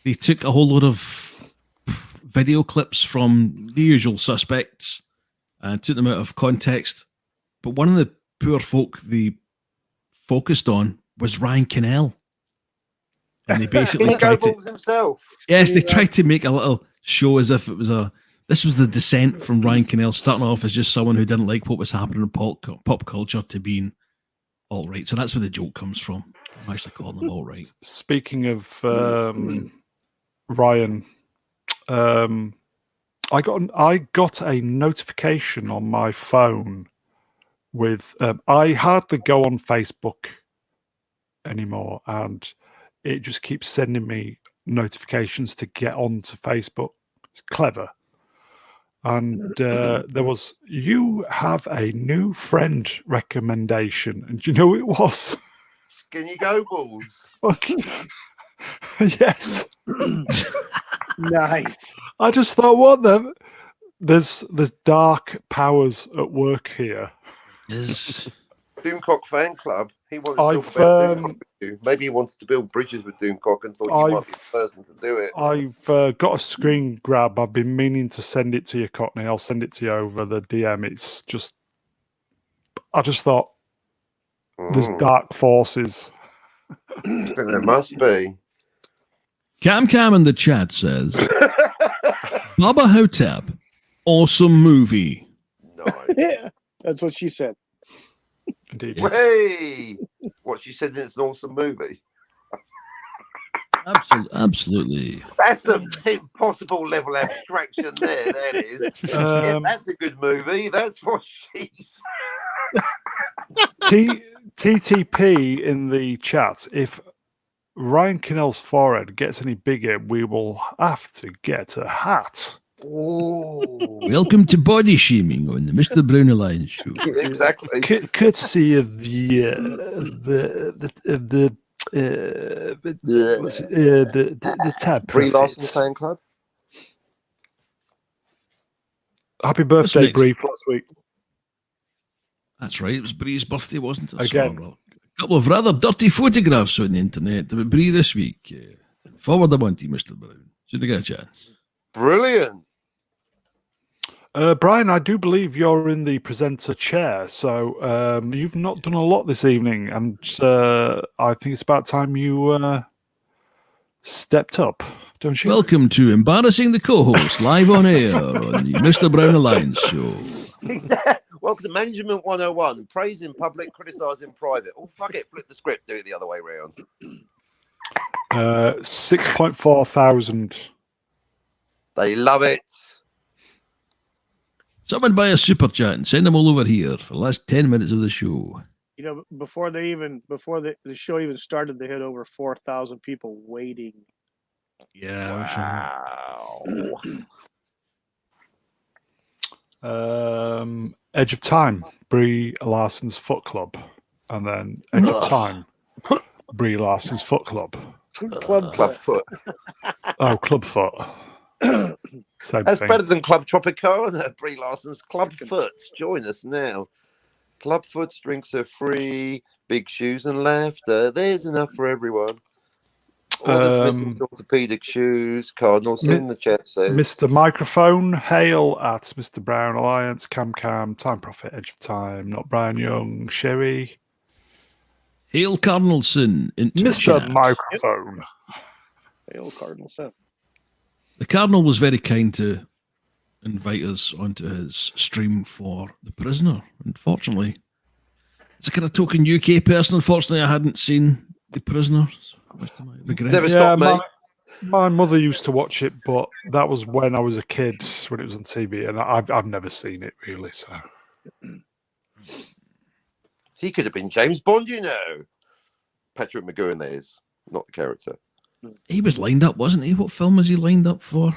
they took a whole load of video clips from the usual suspects and took them out of context. But one of the poor folk they focused on was Ryan Cannell. And they basically He tried to... Goebbels himself. Yes, they tried to make a little show as if it was a... This was the descent from Ryan Cannell, starting off as just someone who didn't like what was happening in pop culture to being alt-right. So that's where the joke comes from. I'm actually calling them alt-right. Speaking of Ryan, I got a notification on my phone with I hardly go on Facebook anymore, and it just keeps sending me notifications to get onto Facebook. It's clever. And there was, you have a new friend recommendation. And do you know who it was? Skinny Goebbels. Fucking yes. Nice. I just thought, what the? There's dark powers at work here. Is Doomcock fan club. He wanted to I've, talk about Doomcock with you. Maybe he wants to build bridges with Doomcock and thought you might be the person to do it. I've got a screen grab. I've been meaning to send it to you, Cockney. I'll send it to you over the DM. It's just, I just thought there's dark forces. There must be. Cam in the chat says, Baba Hotep, awesome movie. Nice. Yeah, that's what she said. Indeed. Hey! What, she said it's an awesome movie? Absolutely. That's an impossible level of abstraction there, that is. Yeah, that's a good movie. That's what she's... TTP in the chat. If Ryan Cannell's forehead gets any bigger, we will have to get a hat. Oh. Welcome to Body Shaming on the Mr. Brown Alliance show. Yeah, exactly. Courtesy of the tab. Brie Larson Profits. fan club. Happy birthday, next? Brie, last week. That's right, it was Bree's birthday, wasn't it? Again. So, a couple of rather dirty photographs on the internet about Bree this week. Forward them on to you, Mr. Brown. Should I get a chance? Brilliant. Brian, I do believe you're in the presenter chair, so you've not done a lot this evening, and I think it's about time you stepped up, don't you? Welcome to Embarrassing the Co-Host, live on air on the Mr. Brown Alliance show. Welcome to Management 101. Praise in public, criticise in private. Oh, fuck it. Flip the script. Do it the other way round. 6.4 thousand. They love it. Someone buy a super chat and send them all over here for the last 10 minutes of the show. You know, before the show even started, they had over 4,000 people waiting. Yeah. Wow. Edge of Time, Brie Larson's Foot Club, and then Edge of Time, Brie Larson's Foot Club. Club Foot. Oh, Club Foot. Same That's thing. better than Club Tropicana. Brie Larson's Club Foot. Join us now. Club Foot's drinks are free. Big shoes and laughter. There's enough for everyone. Orders missing orthopedic shoes. Cardinals in the chat says. Mr. Microphone, hail at Mr. Brown Alliance, Cam, Time Prophet, Edge of Time, Not Brian Young, Sherry. Hail Cardinalson into Mr. chat. Microphone. Hail Cardinal Sin. The Cardinal was very kind to invite us onto his stream for The Prisoner. Unfortunately, it's a kind of token UK person. Unfortunately, I hadn't seen The Prisoner. So much to my regret. Never stopped me. My mother used to watch it, but that was when I was a kid, when it was on TV, and I've never seen it really. So He could have been James Bond, you know. Patrick McGowan, that is, not the character. He was lined up, wasn't he? What film was he lined up for?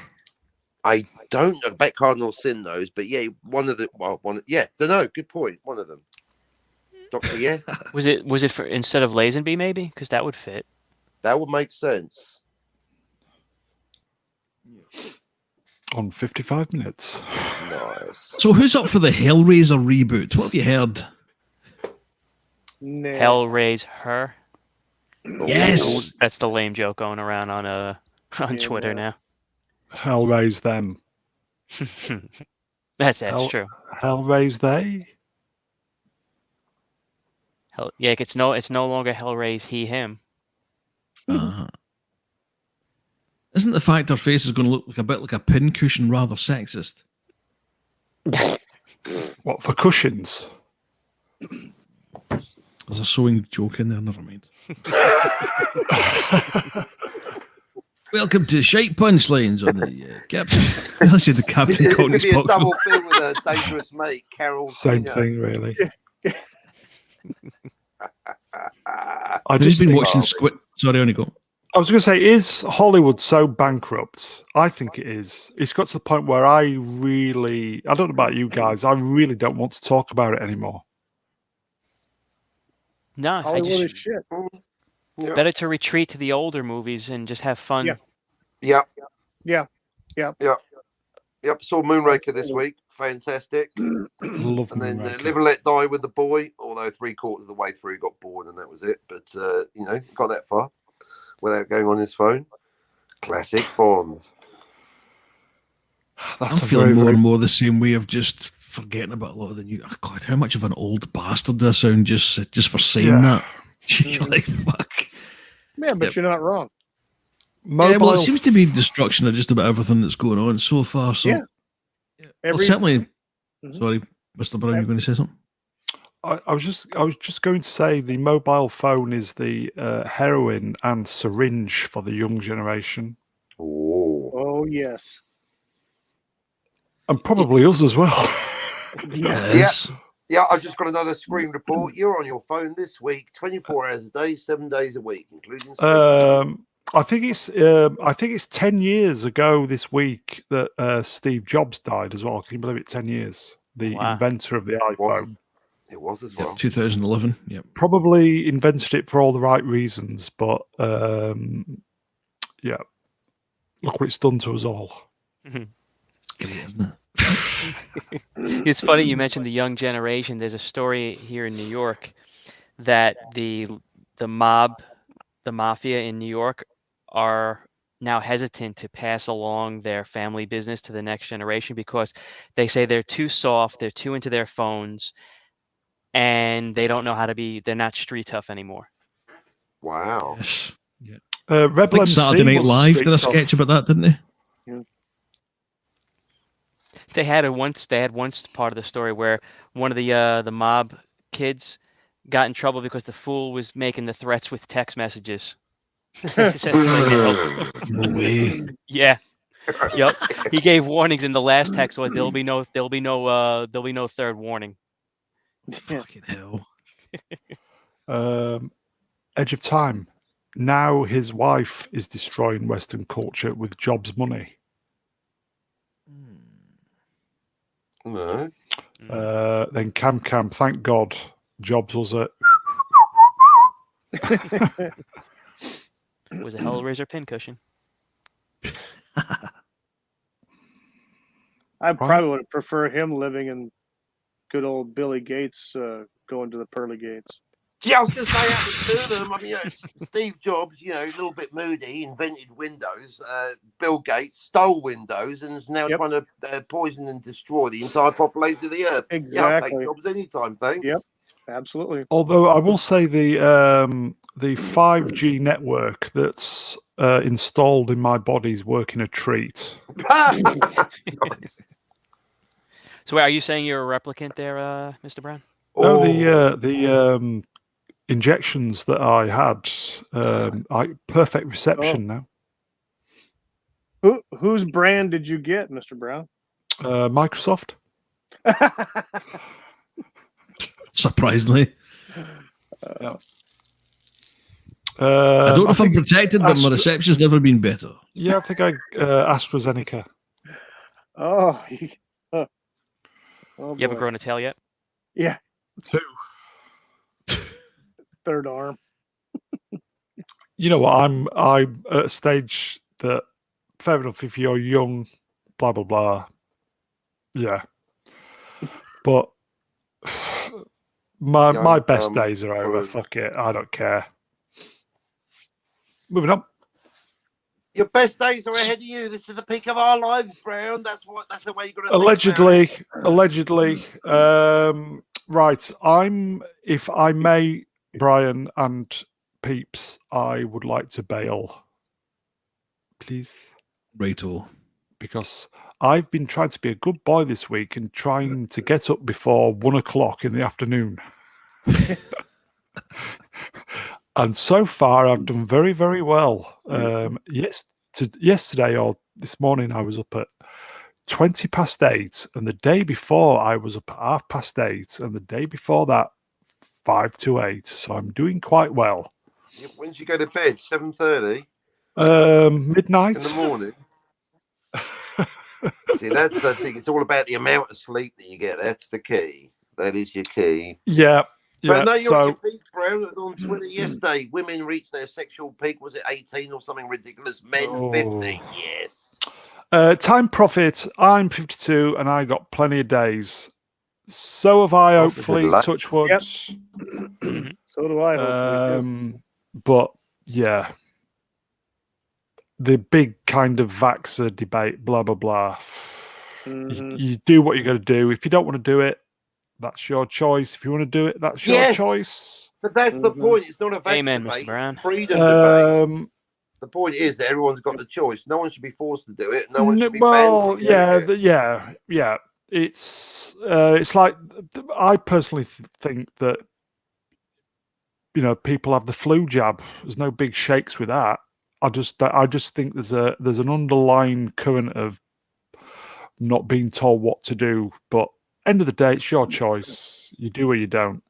I don't know. Bet Cardinal Sin knows, but yeah, one of the don't know. Good point. One of them. Doctor, yeah. Was it for instead of Lazenby maybe? Because that would fit. That would make sense. on 55 minutes. Nice. Yes. So who's up for the Hellraiser reboot? What have you heard? Nah. Hellraise her. Yes. That's the lame joke going around on Yeah. Twitter now. Hell raise them. That's Hell- true. Hell raise they. Hell, yeah, it's no longer Hellraise he him. Uh, isn't the fact her face is going to look like a bit like a pincushion rather sexist? What for cushions? There's a sewing joke in there, never mind. Welcome to Shite Punchlines on the Captain. I said the Captain It could Cockney's be a podcast. double bill with a dangerous mate, Carol. Same Singer. thing, really. I I've just just been think- watching Squid. Sorry, only go. I was going to say, is Hollywood so bankrupt? I think it is. It's got to the point where I don't know about you guys, I really don't want to talk about it anymore. No, I Hollywood is just shit. Yeah. better to retreat to the older movies and just have fun. Yeah. Yep. Yep. Saw Moonraker this week. Fantastic. Love And then Moonraker. Live and Let Die with the boy. Although 3/4 of the way through, got bored and that was it. But got that far without going on his phone. Classic Bond. That's I'm a feeling very, more very- and more the same way of just forgetting about a lot of the new. Oh God, how much of an old bastard do I sound just for saying Yeah. that? You're like, fuck. Yeah, but Yep. you're not wrong. Yeah, well, it Mobile- seems to be destruction of just about everything that's going on so far. So, Yeah. well, Every- certainly. Mhm. Sorry, Mr. Brown, you're going to say something? I was just going to say the mobile phone is the heroin and syringe for the young generation, Oh. Oh yes. and probably us as well. Yeah. Yes. Yeah, I've just got another screen report. You're on your phone this week, 24 hours a day, 7 days a week, including sleep. I think it's 10 years ago this week that Steve Jobs died as well. Can you believe it? 10 years. The Wow. inventor of the Was iPhone. It was as Yep, well. 2011. Yep. Probably invented it for all the right reasons, but yeah, look what it's done to us all. Great, isn't it? It's funny you mentioned the young generation. There's a story here in New York that the mafia in New York are now hesitant to pass along their family business to the next generation because they say they're too soft, they're too into their phones, and they don't know how to be. They're not street tough anymore. Wow. Yes. Rebel I think MC Saturday Night was Live street did a tough. sketch about that, didn't they? They had once part of the story where one of the mob kids got in trouble because the fool was making the threats with text messages. He said, like, No way. yeah. Yep. He gave warnings, and the last text was there'll be no third warning. Fucking hell. Edge of Time. Now his wife is destroying Western culture with Jobs' money. No. Then Cam Cam, thank God, Jobs was a It was a Hellraiser pincushion. I probably would prefer him living in good old Billy Gates going to the pearly gates. Yeah, I was going to say out the two of them. I mean, Steve Jobs, a little bit moody, invented Windows. Bill Gates stole Windows and is now Yep. trying to poison and destroy the entire population of the Earth. Yeah, I'll take Exactly. Jobs anytime, thanks. Yep. Absolutely. Although I will say the 5G network that's installed in my body is working a treat. So, are you saying you're a replicant there, Mr. Brown? No, Oh, the injections that I had, perfect reception now. Whose brand did you get, Mr. Brown? Microsoft. Surprisingly. I I don't know if I'm protected, but my Astra- reception's never been better. Yeah, I think AstraZeneca. Oh, oh You haven't boy. grown a tail yet? Yeah, 2. third arm. You know what? I'm at a stage that fair enough if you're young, blah blah blah. Yeah, But my Young, best days are over. full of- Fuck it, I don't care. Moving on. Your best days are ahead of you. This is the peak of our lives, Brown. That's the way you got to Allegedly. think about Right. If I may, Brian and peeps, I would like to bail, please, Righto. because I've been trying to be a good boy this week and trying to get up before 1 o'clock in the afternoon. And so far, I've done very, very well. Yesterday or this morning, I was up at 8:20, and the day before, I was up at 8:30, and the day before that, 5 to 8. So I'm doing quite well. it. When did you go to bed? 7:30 Midnight. in the morning. See, that's the thing. It's all about the amount of sleep that you get. That's the key. That is your key. Yeah. But no, you're at your So peak, Brown. On Twitter yesterday, women reached their sexual peak. Was it 18 or something ridiculous? Men 50. Yes. time profit. I'm 52, and I got plenty of days. So have I. Profit Hopefully, is touch Yep. wood. So do I. Hopefully, too. But yeah, the big kind of vaxxer debate, blah blah blah. Mhm. You do what you got to do. If you don't want to do it, that's your choice. If you want to do it, that's your Yes. choice. But that's the Mhm. point. It's not a vax Amen, Mr. debate. Brown. It's a freedom debate. Um, The point is that everyone's got the choice. No one should be forced to do it. No one should be well, banned from doing yeah, it. yeah. It's like, I personally think that, people have the flu jab. There's no big shakes with that. I just think there's an underlying current of not being told what to do. But end of the day, it's your choice. You do or you don't.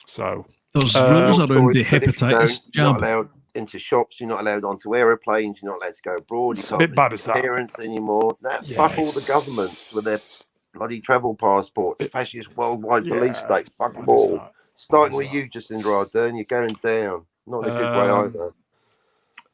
So There's Uh, rules Your around choice, the but if you don't, hepatitis you're not jab. allowed into shops. You're not allowed onto aeroplanes. You're not allowed to go abroad. You It's a can't bit bad visit as your that. parents anymore. Fuck all the governments with their bloody travel passports. Fascist worldwide police state. Fuck them all. Starting with you, Jacinda Ardern. You're going down. Not in a good way either.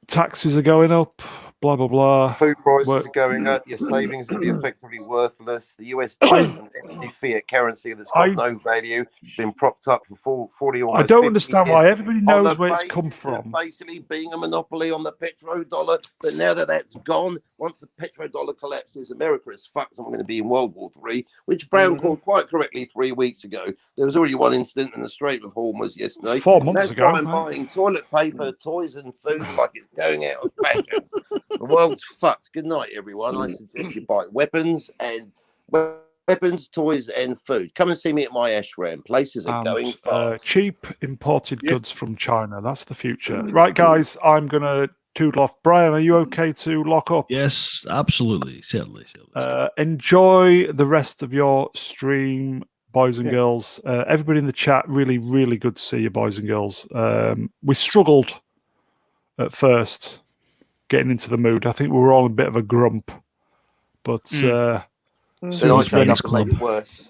Taxes are going up. Blah blah blah. Food prices Well- are going up. Your savings are going to be effectively worthless. The US dollar is an empty fiat currency that's got no value. It's been propped up for 40 I almost don't 50 understand years why everybody on knows the where it's come basis of from. basically being a monopoly on the petrodollar. But now that that's gone, once the petrodollar collapses, America is fucked and we're going to be in World War III, which Brown called quite correctly 3 weeks ago. There was already one incident in the Strait of Hormuz yesterday. 4 months That's ago. why I'm buying toilet paper, toys and food like it's going out of fashion. The world's fucked. Good night, everyone. I suggest you buy weapons, toys, and food. Come and see me at my ashram. Places are going fast. Cheap imported goods from China. That's the future. Right, guys, I'm going to toodle off. Brian, are you okay to lock up? Yes, absolutely. Certainly. Enjoy the rest of your stream, boys and girls. Everybody in the chat, really, really good to see you, boys and girls. We struggled at first getting into the mood. I think we were all in a bit of a grump. But Then So I it's showed Rennie's up to make club. it worse.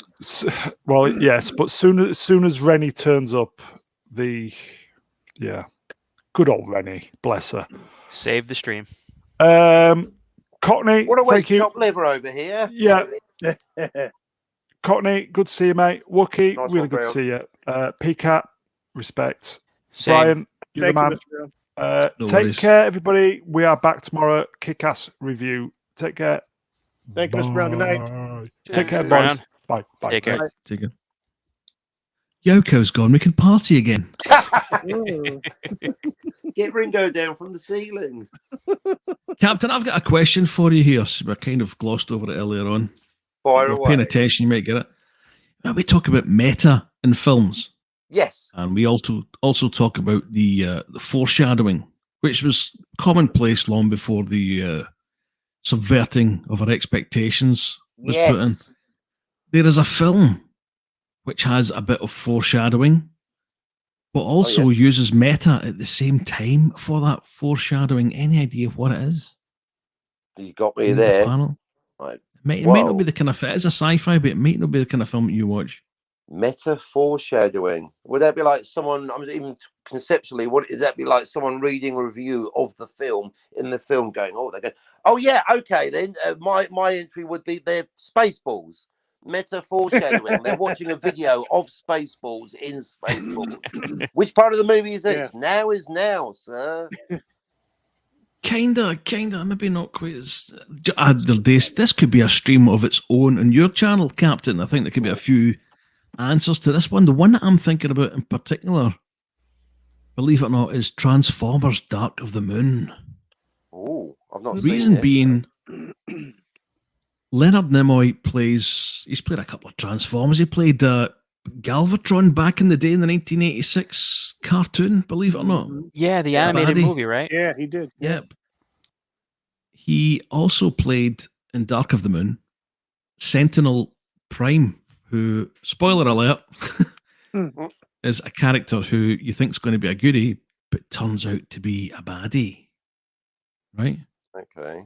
well, yes, but as soon as Rennie turns up, good old Rennie, bless her. Save the stream. Cockney, What a way thank you. chopped liver over here. Yeah, Cockney, good to see you, mate. Wookie, Nice really one, good to Brown. see you. P-Cat, respect. Same. Brian, you're Thank the you, man. Mr. Brown. No Take worries. care, everybody. We are back tomorrow. Kick-ass review. Take care. Thank you, Mr. Brown. Good night. Bye. Take care, Mr. boys. Brown. Bye. Bye. Take care. Right, take it. Yoko's gone. We can party again. Get Ringo down from the ceiling. Captain, I've got a question for you here. So we kind of glossed over it earlier on. Fire If you're away. paying attention, you might get it. Now, we talk about meta in films, Yes. and we also talk about the foreshadowing, which was commonplace long before the subverting of our expectations was put in. Yes. There is a film which has a bit of foreshadowing, but also uses meta at the same time for that foreshadowing. Any idea what it is? You got me In the there. panel? Right. It might not Whoa. be the kind of it is a sci-fi, but it might not be the kind of film that you watch. Meta foreshadowing. Would that be like someone? I mean, even conceptually, would that be like someone reading a review of the film in the film, going, "Oh, they're going, oh yeah, okay." Then my entry would be they're Spaceballs. Meta foreshadowing. They're watching a video of Spaceballs in Spaceballs. Which part of the movie is this? Yeah. Now is now, sir. Kinda, maybe not quite as. This could be a stream of its own on your channel, Captain. I think there could be a few answers to this one. The one that I'm thinking about in particular, believe it or not, is Transformers: Dark of the Moon. Oh, I've not Reason seen it. being, Leonard Nimoy he's played a couple of Transformers. He played Galvatron back in the day in the 1986 cartoon, believe it or not. Yeah, the animated Baddie. movie, right? Yeah, he did. Yeah. Yep. He also played in Dark of the Moon Sentinel Prime, who, spoiler alert, is a character who you think is going to be a goodie, but turns out to be a baddie. Right? Okay.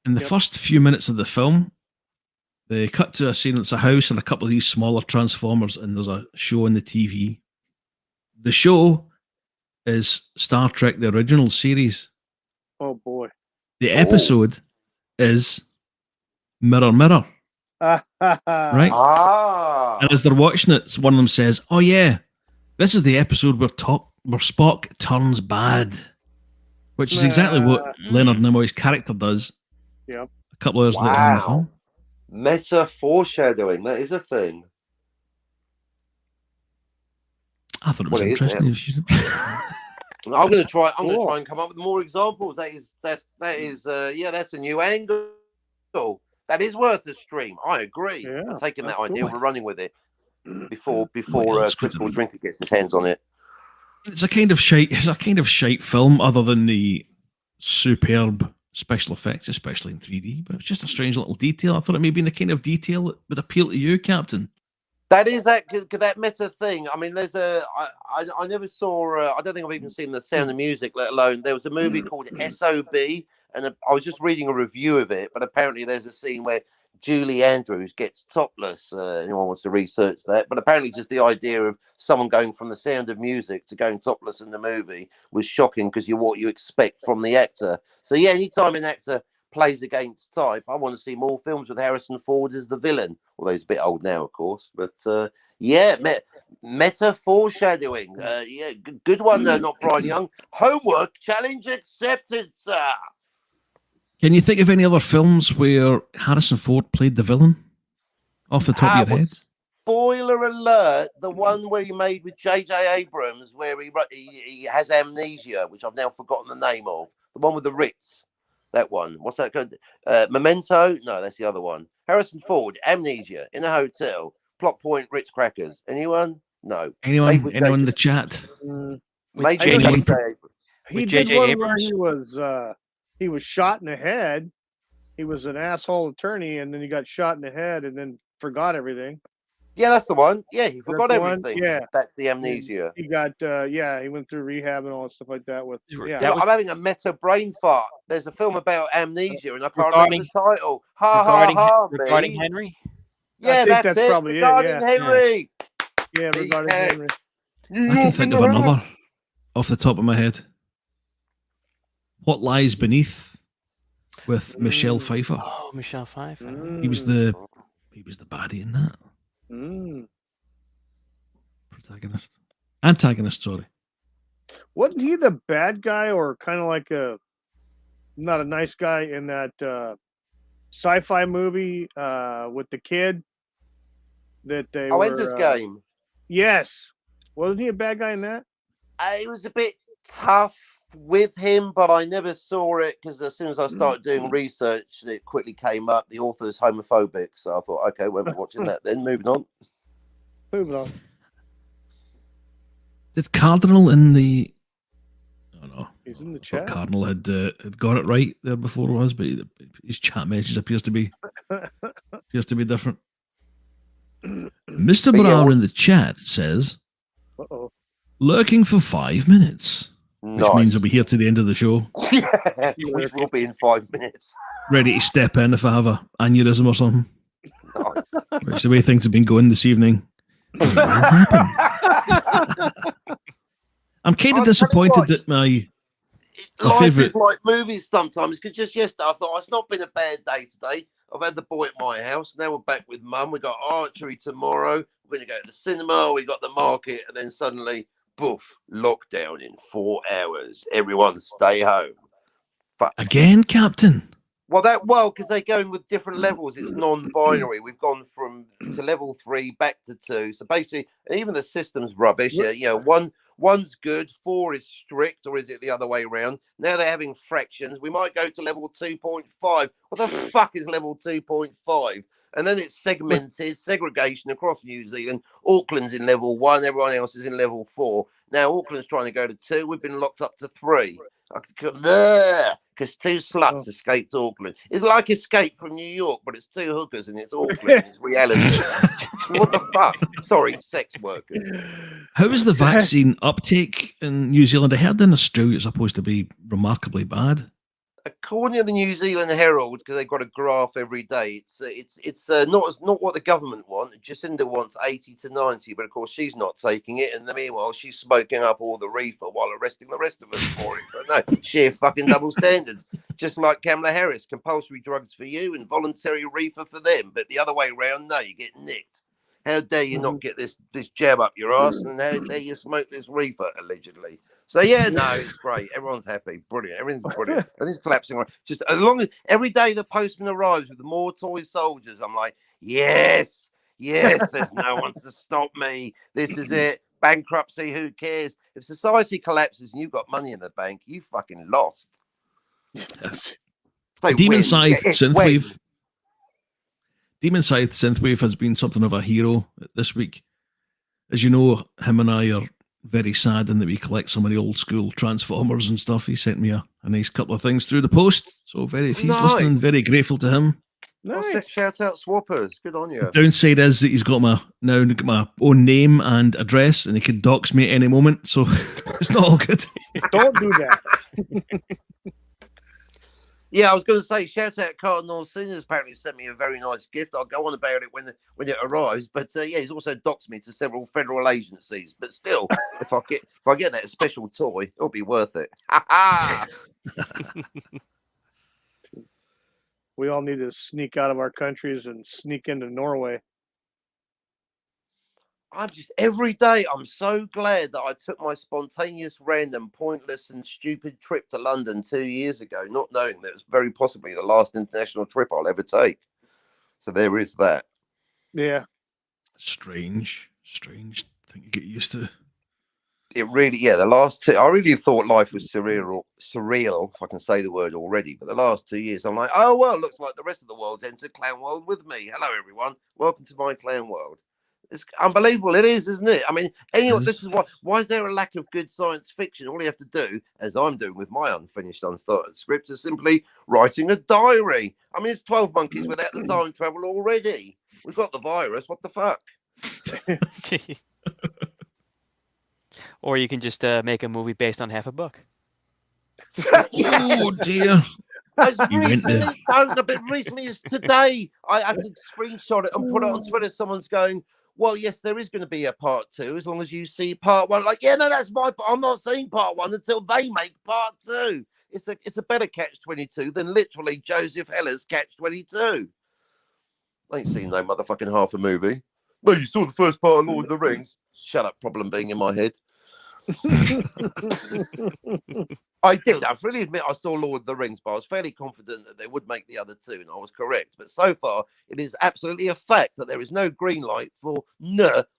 In the first few minutes of the film, they cut to a scene. It's a house and a couple of these smaller Transformers, and there's a show on the TV. The show is Star Trek: The Original Series. Oh boy. The episode is Mirror Mirror. Right? Ah. And as they're watching it, one of them says, "Oh yeah, this is the episode where Spock turns bad," which is exactly what Leonard Nimoy's character does. Yep. A couple of hours later on in the Wow. film. Meta foreshadowing. That is a thing. I thought it was Well, it is interesting. I'm going to try. I'm going to Cool. try and come up with more examples. That's a new angle. That is worth a stream. I agree. Yeah, I'm taking that that's idea. cool. We're running with it before it's good. Critical Drinker gets his hands on it. It's a kind of shite film, other than the superb special effects, especially in 3D. But it's just a strange little detail. I thought it may be in the kind of detail that would appeal to you, Captain. That is that meta thing. I mean, there's I never saw. I don't think I've even seen The Sound of Music, let alone there was a movie called SOB, and I was just reading a review of it. But apparently, there's a scene where Julie Andrews gets topless. Anyone wants to research that? But apparently, just the idea of someone going from The Sound of Music to going topless in the movie was shocking because you're what you expect from the actor. So yeah, anytime an actor plays against type, I want to see more films with Harrison Ford as the villain. Although he's a bit old now, of course. But meta foreshadowing. Good one there, not Brian Young. Homework challenge accepted, sir. Can you think of any other films where Harrison Ford played the villain off the top of your head? Spoiler alert, the one where he made with J.J. Abrams, where he has amnesia, which I've now forgotten the name of. The one with the Ritz. That one. What's that called? Memento? No, that's the other one. Harrison Ford, amnesia, in a hotel. Plot point, Ritz crackers. Anyone? No. Anyone in the chat? Maybe J.J. J.J. Abrams. He With did J.J. one Abrams? where he was shot in the head. He was an asshole attorney, and then he got shot in the head, and then forgot everything. Yeah, that's the one. Yeah, he forgot the one? everything. Yeah. That's the amnesia. He got he went through rehab and all that stuff like that. With That was- I'm having a meta brain fart. There's a film about amnesia, and I can't Regarding- remember the title. Ha regarding, ha ha. regarding me. Henry. Yeah, I think that's that's it. probably it, Regarding yeah. Henry. yeah, He regarding had- Henry. I can think of another off the top of my head. What Lies Beneath with Michelle Pfeiffer. Oh, Michelle Pfeiffer. He was the baddie in that. Antagonist, sorry. Wasn't he the bad guy, or kind of like not a nice guy in that sci-fi movie with the kid that they were? Ender's Game. Yes, wasn't he a bad guy in that? It was a bit tough with him, but I never saw it because as soon as I started doing research, it quickly came up. The author's homophobic, so I thought, okay, won't be watching that then. Moving on. Moving on. Did Cardinal in the... I don't know. He's in the I thought chat. Cardinal had got it right there before it was, but his chat message appears to be different. Mr. But yeah, Brown in the chat says, Uh-oh. lurking for 5 minutes, which Nice. means I'll be here to the end of the show, Yeah, which will be in 5 minutes. ready to step in if I have a aneurysm or something. Nice. Which the way things have been going this evening, it will happen. I'm kind of I'll tell you disappointed what, that my Life favourite- is like movies sometimes because just yesterday I thought it's not been a bad day today. I've had the boy at my house. Now we're back with mum. We got archery tomorrow. We're going to go to the cinema. We got the market. And then suddenly, boof, lockdown in 4 hours. Everyone stay home. Fuck. Again, Captain. Well, because they're going with different levels. It's non-binary. We've gone to level 3 back to 2. So basically, even the system's rubbish. One's good, 4 is strict, or is it the other way around? Now they're having fractions. We might go to level 2.5. What the fuck is level 2.5? And then it's segmented, segregation across New Zealand. Auckland's in level 1, everyone else is in level 4. Now Auckland's trying to go to 2. We've been locked up to 3. Because 2 sluts escaped Auckland. It's like Escape from New York, but it's 2 hookers and it's Auckland. It's reality. What the fuck? Sorry, sex workers. How is the vaccine uptake in New Zealand? I heard in Australia it's supposed to be remarkably bad. According to the New Zealand Herald, because they've got a graph every day, it's not what the government want. Jacinda wants 80 to 90, but of course she's not taking it. And meanwhile, she's smoking up all the reefer while arresting the rest of us for it. So no, sheer fucking double standards. Just like Kamala Harris, compulsory drugs for you and voluntary reefer for them. But the other way around, no, you get nicked. How dare you not get this jab up your ass, and how dare you smoke this reefer, allegedly. So yeah, no, it's great. Everyone's happy. Brilliant. Everything's brilliant. Everything's collapsing. Just as long as every day the postman arrives with more toy soldiers, I'm like, yes, there's no one to stop me. This is it. Bankruptcy, who cares? If society collapses and you've got money in the bank, you fucking lost. Demon Scythe Synthwave. Demon Scythe Synthwave has been something of a hero this week. As you know, him and I are very sad in that we collect some of the old school Transformers and stuff. He sent me a nice couple of things through the post. So if he's listening, very grateful to him. Nice. Shout out Swappers. Good on you. Downside is that he's got my own name and address, and he could dox me at any moment. So it's not all good. Don't do that. Yeah, I was going to say, shout out Cardinal Seniors. Apparently sent me a very nice gift. I'll go on about it when it arrives. But yeah, he's also doxed me to several federal agencies. But still, if I get that special toy, it'll be worth it. Ha ha! We all need to sneak out of our countries and sneak into Norway. Every day, I'm so glad that I took my spontaneous, random, pointless and stupid trip to London 2 years ago, not knowing that it was very possibly the last international trip I'll ever take. So there is that. Yeah. Strange thing to get used to. It really, the last 2, I really thought life was surreal, if I can say the word already. But the last 2 years, I'm like, oh, well, looks like the rest of the world's entered clown world with me. Hello, everyone. Welcome to my clown world. It's unbelievable. It is, isn't it? I mean, anyway, this is why is there a lack of good science fiction? All you have to do, as I'm doing with my unfinished, unstarted script, is simply writing a diary. I mean, it's 12 Monkeys without the time travel already. We've got the virus. What the fuck? Or you can just make a movie based on half a book. Oh dear. As recently as today, I had to screenshot it and put it on Twitter. Someone's going, well, yes, there is going to be a part 2 as long as you see part 1. Like, yeah, no, that's my part. I'm not seeing part 1 until they make part 2. It's a better catch-22 than literally Joseph Heller's catch-22. I ain't seen no motherfucking half a movie. Well, you saw the first part of Lord of the Rings. Shut up, problem being in my head. I did. I freely admit I saw Lord of the Rings, but I was fairly confident that they would make the other 2, and I was correct. But so far, it is absolutely a fact that there is no green light for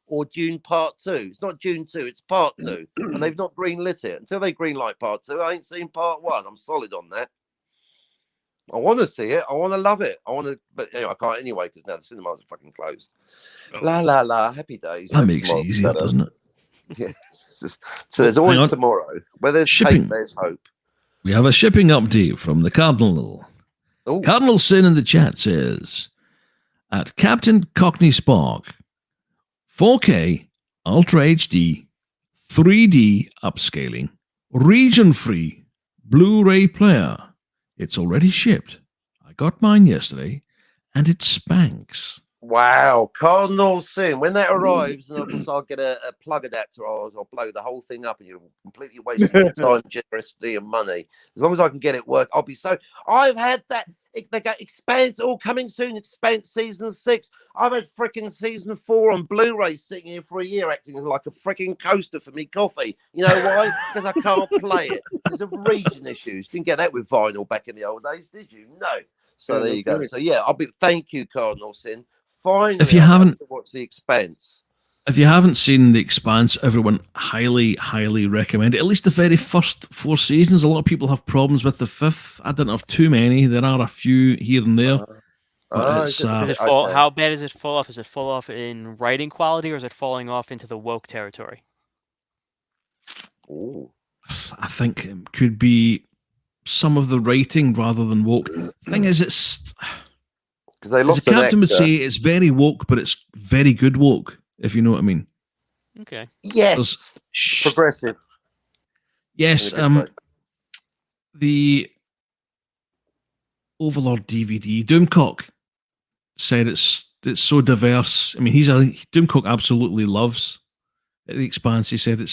or Dune Part 2. It's not Dune 2, it's Part 2, and they've not green-lit it. Until they green-light Part 2, I ain't seen Part 1. I'm solid on that. I want to see it. I want to love it. But anyway, I can't anyway because now the cinemas are fucking closed. La la la. Happy days. That makes it easier, doesn't it? Yeah. So there's always tomorrow. Where there's shipping, tape, there's hope. We have a shipping update from the Cardinal. Ooh. Cardinal Sin in the chat says, at Captain Cockney Spark, 4K, Ultra HD, 3D upscaling, region-free, Blu-ray player. It's already shipped. I got mine yesterday, and it spanks. Wow, Cardinal Sin. When that arrives, and of course I'll get a plug adapter, I'll blow the whole thing up, and you're completely wasting your time, generosity, and money. As long as I can get it work, I'll be so. I've had that. They got Expanse all coming soon. Expanse season 6. I've had freaking season 4 on Blu-ray sitting here for a year, acting like a freaking coaster for me coffee. You know why? Because I can't play it. Because of region issues. Didn't get that with vinyl back in the old days, did you? No. So there you go. So yeah, thank you, Cardinal Sin. Finally, If you haven't to watch The Expanse. If you haven't seen The Expanse, everyone highly, highly recommend it. At least the very first 4 seasons. A lot of people have problems with the 5th. I don't have too many. There are a few here and there. But it's, Does it fall? How bad does it fall off? Is it fall off in writing quality, or is it falling off into the woke territory? Ooh. I think it could be some of the writing rather than woke. Thing is, it's because they lost as the captain would say, it's very woke, but it's very good woke. If you know what I mean. Okay. Yes. Progressive. Yes. The Overlord DVD, Doomcock said it's so diverse. I mean, Doomcock absolutely loves The Expanse. He said it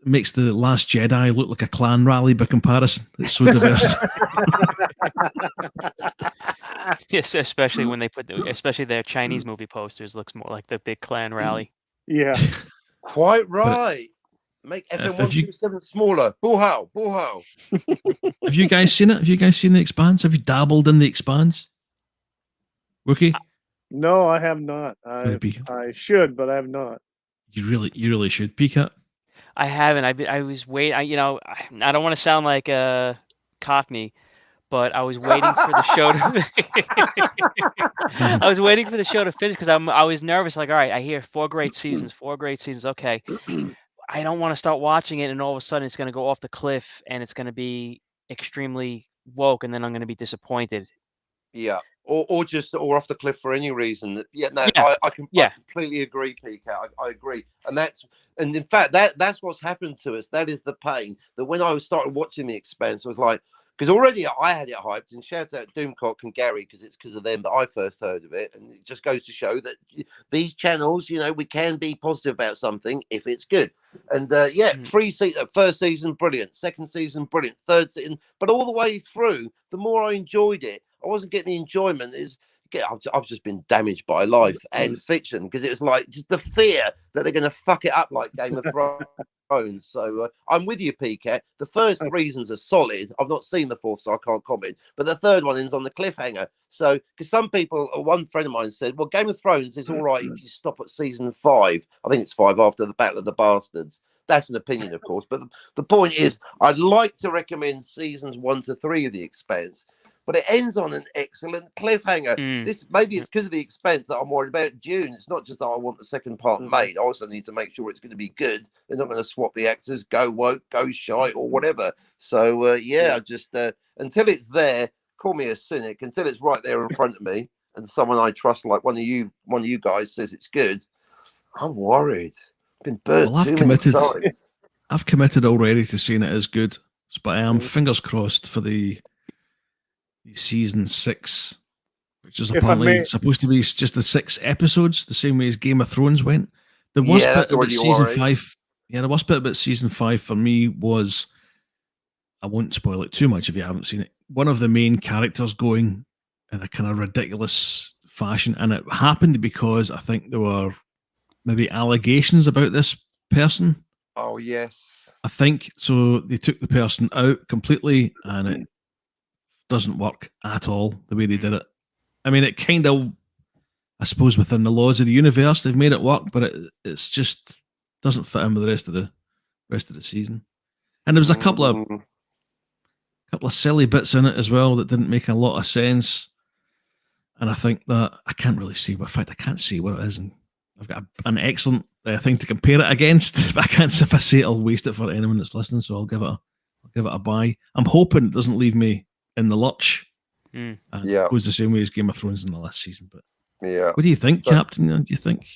makes the Last Jedi look like a clan rally by comparison. It's so diverse. Yes, especially when they especially their Chinese movie posters looks more like the big clan rally. Yeah. Quite right. Make FM127 smaller. Boo-how. Have you guys seen it? Have you guys seen The Expanse? Have you dabbled in The Expanse? Wookie? No, I have not. I should, but I have not. You really should. Peacock? I haven't. I was waiting. I don't want to sound like a Cockney, but I was waiting for the show to. I was waiting for the show to finish because I was nervous. Like, all right, I hear 4 great seasons. Okay, I don't want to start watching it, and all of a sudden it's going to go off the cliff, and it's going to be extremely woke, and then I'm going to be disappointed. Yeah, or off the cliff for any reason. I completely agree, PK. I agree, and in fact that's what's happened to us. That is the pain. That when I started watching The Expanse, I was like, because already I had it hyped, and shout out Doomcock and Gary because it's because of them that I first heard of it, and it just goes to show that these channels, we can be positive about something if it's good. And 3 seasons, first season brilliant, second season brilliant, third season, but all the way through, the more I enjoyed it, I wasn't getting the enjoyment. I've just been damaged by life and fiction because it was like just the fear that they're going to fuck it up like Game of Thrones. So I'm with you, PK. The first reasons are solid. I've not seen the 4th, so I can't comment. But the 3rd one ends on the cliffhanger. So because some people, one friend of mine said, well, Game of Thrones is all right if you stop at season 5. I think it's 5 after the Battle of the Bastards. That's an opinion, of course. But the point is, I'd like to recommend seasons 1 to 3 of The Expanse. But it ends on an excellent cliffhanger. Maybe it's because of The Expanse that I'm worried about Dune. It's not just that I want the second part made. I also need to make sure it's going to be good. They're not going to swap the actors, go woke, go shy, or whatever. So just until it's there, call me a cynic. Until it's right there in front of me, and someone I trust, like one of you guys, says it's good, I'm worried. I've been burnt too many times. I've committed already to saying it is good, but I am fingers crossed for the season 6, which is apparently supposed to be just the 6 episodes, the same way as Game of Thrones went. The worst bit about season 5, the worst bit about season 5 for me was, I won't spoil it too much if you haven't seen it, one of the main characters going in a kind of ridiculous fashion, and it happened because I think there were maybe allegations about this person. Oh yes, I think so. They took the person out completely, and it doesn't work at all the way they did it. I mean, it kind of, I suppose, within the laws of the universe, they've made it work, but it's just doesn't fit in with the rest of the season. And there was a couple of silly bits in it as well that didn't make a lot of sense. And I think that I can't really see. In fact, I can't see what it is. And I've got an excellent thing to compare it against, but I can't see. If I say it, I'll waste it for anyone that's listening. So I'll give it a buy. I'm hoping it doesn't leave me in the lurch. And it goes the same way as Game of Thrones in the last season. But what do you think, Captain? Do you think?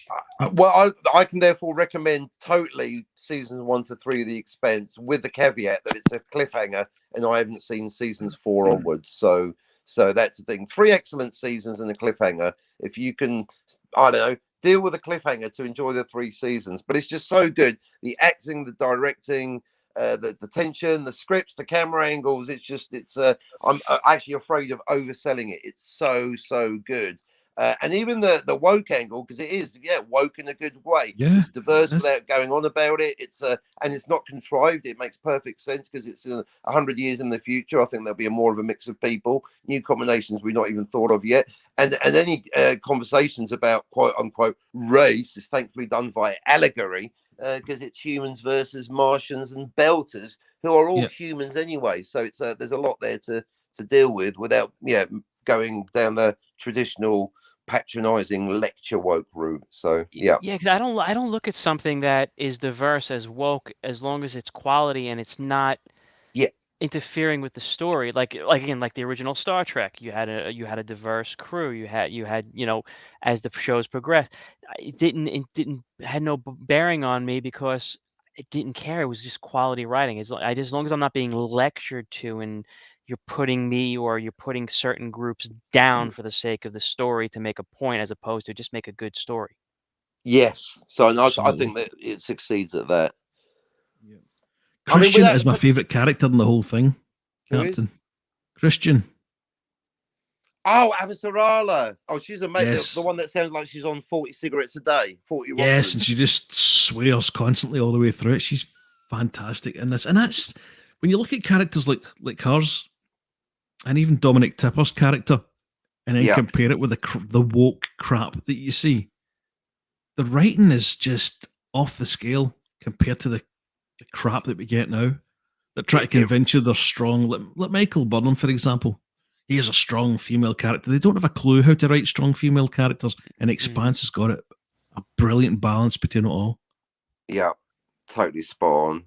Well, I can therefore recommend totally seasons 1 to 3 of The Expanse, with the caveat that it's a cliffhanger, and I haven't seen seasons 4 onwards. So that's the thing. 3 excellent seasons and a cliffhanger. If you can, I don't know, deal with a cliffhanger to enjoy the 3 seasons, but it's just so good. The acting, the directing, the tension, the scripts, the camera angles. I'm actually afraid of overselling it. It's so good. And even the woke angle, because it is, woke in a good way. Yeah, It's diverse it is. without going on about it. And it's not contrived. It makes perfect sense because it's 100 years in the future. I think there'll be more of a mix of people, new combinations we've not even thought of yet. And any conversations about quote unquote race is thankfully done via allegory, because it's humans versus Martians and Belters, who are all humans anyway. So it's there's a lot there to deal with without going down the traditional patronizing lecture woke route. So Yeah, because I don't look at something that is diverse as woke as long as it's quality and it's not interfering with the story. Like again, like the original Star Trek, you had a diverse crew. You had as the shows progressed, it had no bearing on me because it didn't care. It was just quality writing. As long as I'm not being lectured to and you're putting me or you're putting certain groups down for the sake of the story to make a point as opposed to just make a good story. Yes. So I Absolutely. think that it succeeds at that. Yeah. Christian without is my favorite character in the whole thing. Who Captain is? Christian. Oh, Avasarala. Oh, she's a mate. Yes. The one that sounds like she's on 40 cigarettes a day. 40 Yes, Rotmans. and she just swears constantly all the way through it. She's fantastic in this. And that's when you look at characters like hers and even Dominic Tipper's character and then compare it with the woke crap that you see. The writing is just off the scale compared to the crap that we get now that try to convince you they're strong. Like Michael Burnham, for example. He is a strong female character. They don't have a clue how to write strong female characters, and Expanse has got it a brilliant balance between it all. Yeah, totally spot on.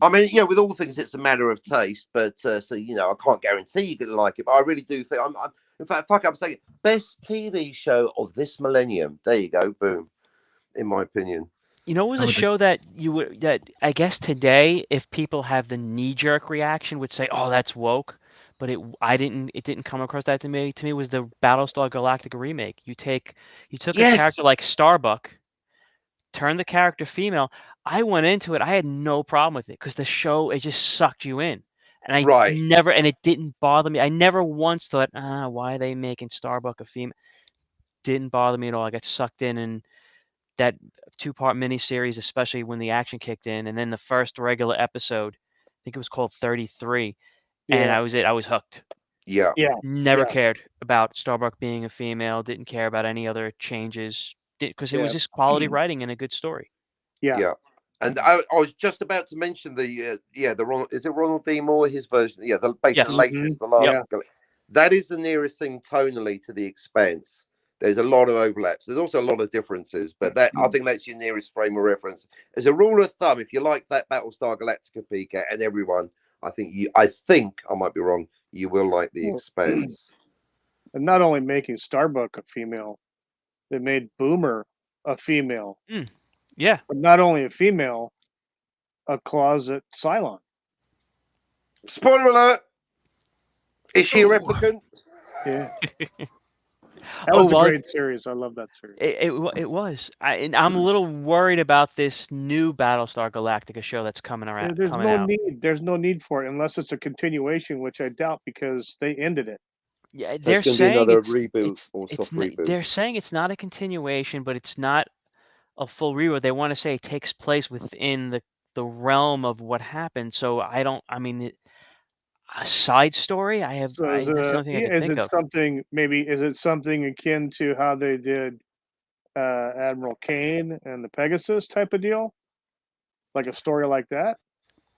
I mean, with all things, it's a matter of taste, but I can't guarantee you're going to like it. But I really do think in fact, I'm saying best TV show of this millennium. There you go, boom. In my opinion, it was a show that I guess today, if people have the knee-jerk reaction, would say, "Oh, that's woke," but it didn't come across that to me. To me, it was the Battlestar Galactica remake. You took a character like Starbuck, turned the character female. I went into it. I had no problem with it because the show, it just sucked you in. And it didn't bother me. I never once thought, why are they making Starbuck a female? Didn't bother me at all. I got sucked in, and that 2-part miniseries, especially when the action kicked in, and then the first regular episode, I think it was called 33, and I was hooked. Yeah. Never cared about Starbuck being a female. Didn't care about any other changes because it was just quality writing and a good story. Yeah. And I was just about to mention the Ronald, is it Ronald D. Moore, his version? Yeah, the latest, the last. That is the nearest thing tonally to The Expanse. There's a lot of overlaps. There's also a lot of differences, but I think that's your nearest frame of reference. As a rule of thumb, if you like that Battlestar Galactica, PK, and everyone, I think I might be wrong, you will like The Expanse. And not only making Starbuck a female, they made Boomer a female. Yeah. But not only a female, a closet Cylon. Spoiler alert! Is she a replicant? Yeah. That was a great series. I love that series. It was. I'm a little worried about this new Battlestar Galactica show that's coming around. There's no need. There's no need for it unless it's a continuation, which I doubt because they ended it. Yeah, so they're saying another reboot or soft reboot. They're saying it's not a continuation, but it's not a full reboot. They want to say it takes place within the realm of what happened. So a side story. That's something I can think of. Is it something akin to how they did Admiral Kane and the Pegasus type of deal? Like a story like that?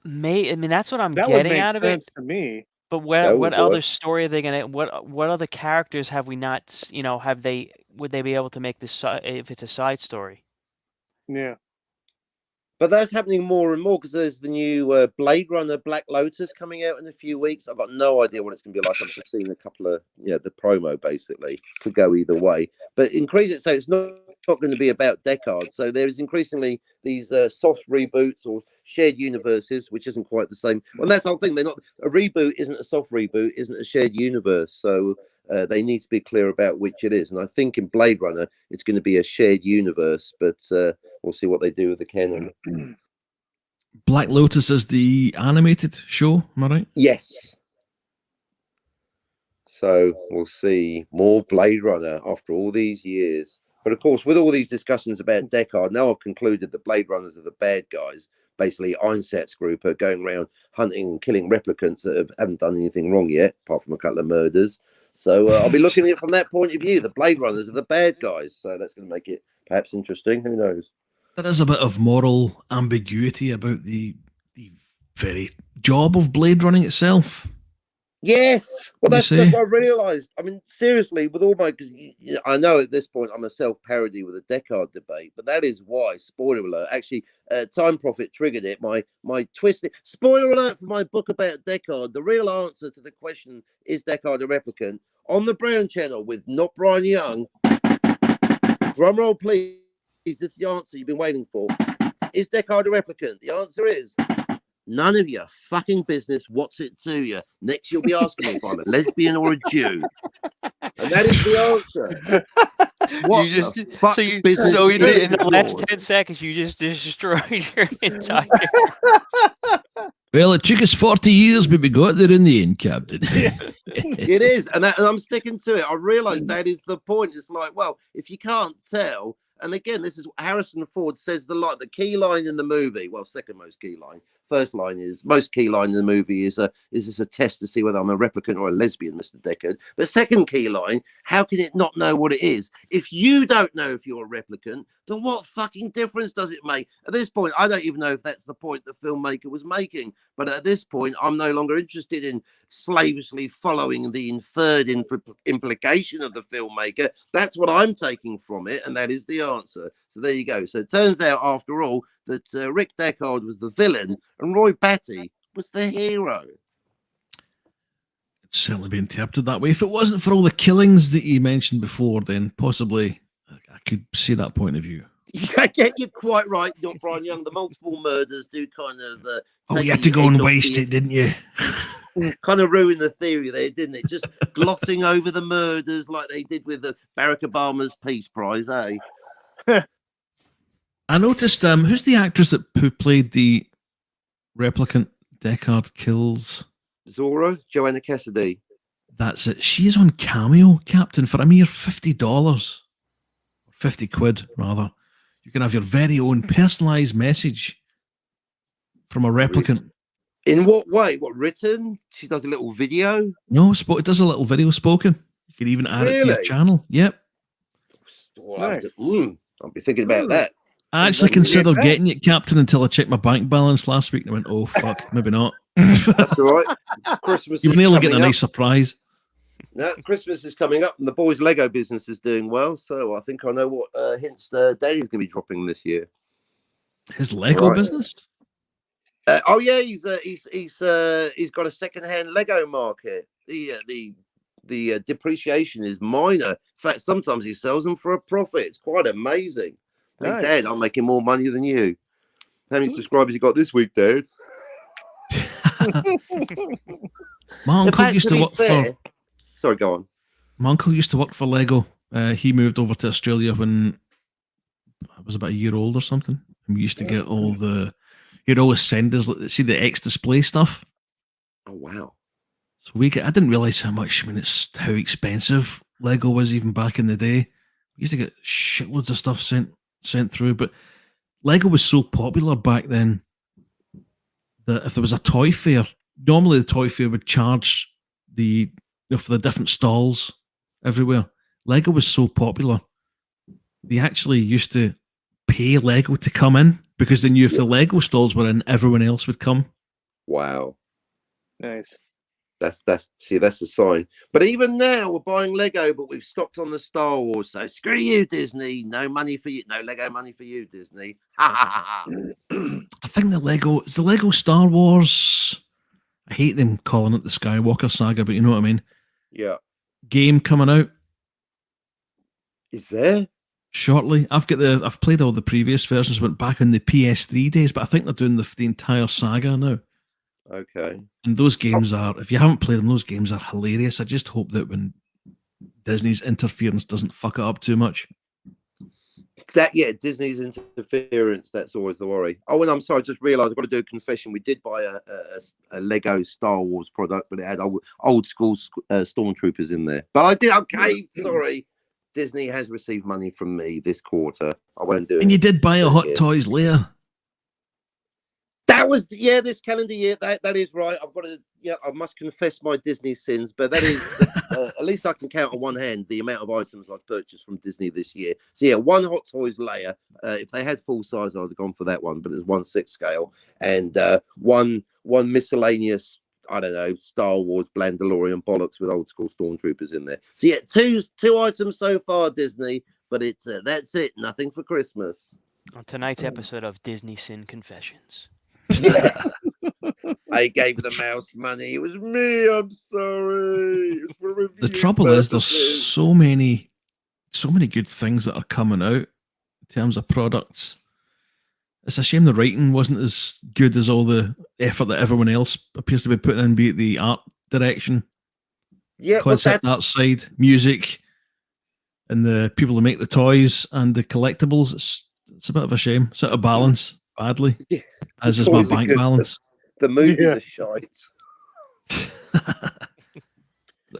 That's what I'm getting out of it. To me. But what other story are they gonna? What other characters have we not? Would they be able to make this if it's a side story? Yeah. But that's happening more and more because there's the new Blade Runner Black Lotus coming out in a few weeks. I've got no idea what it's going to be like. I've just seen a couple of, the promo basically. Could go either way. But increase it so it's not going to be about Deckard. So there is increasingly these soft reboots or shared universes, which isn't quite the same. Well, that's the whole thing. A reboot isn't a soft reboot, isn't a shared universe. So they need to be clear about which it is. And I think in Blade Runner, it's going to be a shared universe, but we'll see what they do with the canon. Black Lotus is the animated show, am I right? Yes. So we'll see more Blade Runner after all these years. But of course, with all these discussions about Deckard, now I've concluded that Blade Runners are the bad guys. Basically, Einsatz's group are going around hunting and killing replicants that haven't done anything wrong yet, apart from a couple of murders. So I'll be looking at it from that point of view. The Blade Runners are the bad guys. So that's going to make it perhaps interesting. Who knows? There is a bit of moral ambiguity about the very job of blade running itself. Yes. Well, You that's see? what I realised. I mean, seriously, with all my, cause I know at this point I'm a self-parody with a Deckard debate, but that is why. Spoiler alert! Actually, Time Prophet triggered it. My twisted spoiler alert for my book about Deckard. The real answer to the question is Deckard a replicant on the Brown Channel with not Brian Young. Drum roll, please. This is the answer you've been waiting for. Is Deckard a replicant? The answer is. None of your fucking business. What's it to you? Next, you'll be asking me if I'm a lesbian or a Jew, and that is the answer. What You just the fuck business so you is did in the yours? last 10 seconds. You just destroyed your entire. Well, it took us 40 years, but we got there in the end, Captain. It is, and I'm sticking to it. I realise that is the point. It's like, well, if you can't tell, and again, this is what Harrison Ford says the key line in the movie. Well, second most key line. First line is most key line in the movie is this a test to see whether I'm a replicant or a lesbian, Mr. Deckard? But second key line, how can it not know what it is? If you don't know if you're a replicant, then what fucking difference does it make? At this point, I don't even know if that's the point the filmmaker was making. But at this point, I'm no longer interested in slavishly following the inferred implication of the filmmaker. That's what I'm taking from it, and that is the answer. So there you go. So it turns out, after all, that Rick Deckard was the villain and Roy Batty was the hero. It's certainly been interpreted that way. If it wasn't for all the killings that you mentioned before, then possibly I could see that point of view. Yeah, you're quite right, not Brian Young. The multiple murders do kind of. Oh, take you had to the go edge and off waste the- it, didn't you? Kind of ruined the theory there, didn't it? Just glossing over the murders like they did with the Barack Obama's Peace Prize, eh? I noticed, who's the actress who played the replicant Deckard kills? Zora, Joanna Cassidy. That's it. She's on Cameo, Captain, for a mere $50. 50 quid, rather. You can have your very own personalised message from a replicant. In what way? What, written? She does a little video? No, it does a little video spoken. You can even add it to your Really? channel. Yep. Nice. I'll be thinking about that. I actually Doesn't get considered that. getting it, Captain, until I checked my bank balance last week and I went, oh, fuck, maybe not. That's all right. Christmas You were is nearly coming getting a up. nice surprise. No, Christmas is coming up and the boys' Lego business is doing well. So I think I know what hints Daddy's going to be dropping this year. His Lego Right. business? Oh yeah, he's got a second-hand Lego market. The depreciation is minor. In fact, sometimes he sells them for a profit. It's quite amazing. Hey, Nice. Dad, I'm making more money than you. How many subscribers you got this week, Dad? My In uncle fact, used to to be work fair, for sorry, go on. my uncle used to work for Lego. He moved over to Australia when I was about a year old or something. And we used to get all the he'd always send us see the X display stuff. Oh wow. So I didn't realise how expensive Lego was even back in the day. We used to get shitloads of stuff sent through, but Lego was so popular back then that if there was a toy fair, normally the toy fair would charge for the different stalls everywhere. Lego was so popular, they actually used to pay Lego to come in because they knew if the Lego stalls were in, everyone else would come. Wow. Nice. That's a sign. But even now we're buying Lego, but we've stopped on the Star Wars. So screw you, Disney. No money for you. No Lego money for you, Disney. Ha ha ha ha. I think the Lego Star Wars. I hate them calling it the Skywalker saga, but you know what I mean. Yeah. Game coming out Is there? shortly. I've played all the previous versions, went back in the PS3 days, but I think they're doing the entire saga now. Okay. And those games are, if you haven't played them, those games are hilarious. I just hope that when Disney's interference doesn't fuck it up too much. Disney's interference. That's always the worry. Oh, and I'm sorry, I just realised I've got to do a confession. We did buy a Lego Star Wars product, but it had old school stormtroopers in there. But I did. Okay, sorry. Disney has received money from me this quarter. I won't do it. And you did buy a Hot Toys layer. That was this calendar year. That is right. I've got to. I must confess my Disney sins, but that is at least I can count on one hand the amount of items I've purchased from Disney this year. So one Hot Toys layer. If they had full size, I'd have gone for that one, but it was 1/6 scale, and one miscellaneous. I don't know, Star Wars Blandalorian bollocks with old school stormtroopers in there. So two items so far, Disney, but it's that's it. Nothing for Christmas. On tonight's episode of Disney Sin Confessions. I gave the mouse money. It was me. I'm sorry. It was for review The trouble is, there's purposes. so many good things that are coming out in terms of products. It's a shame the writing wasn't as good as all the effort that everyone else appears to be putting in, be it the art direction, concept art side, music, and the people who make the toys and the collectibles. It's a bit of a shame. It's out of balance badly, as is my bank balance. The movies are shite.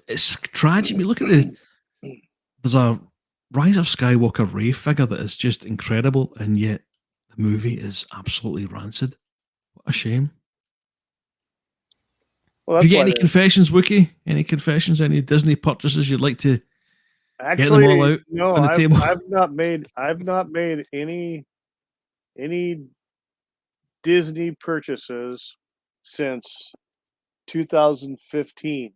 It's tragic. I mean, look at there's a Rise of Skywalker Rey figure that is just incredible, and yet the movie is absolutely rancid. What a shame. Well, do you get any confessions, Wookie? Any confessions? Any Disney purchases you'd like to get them all out on the table? I've not made any Disney purchases since 2015,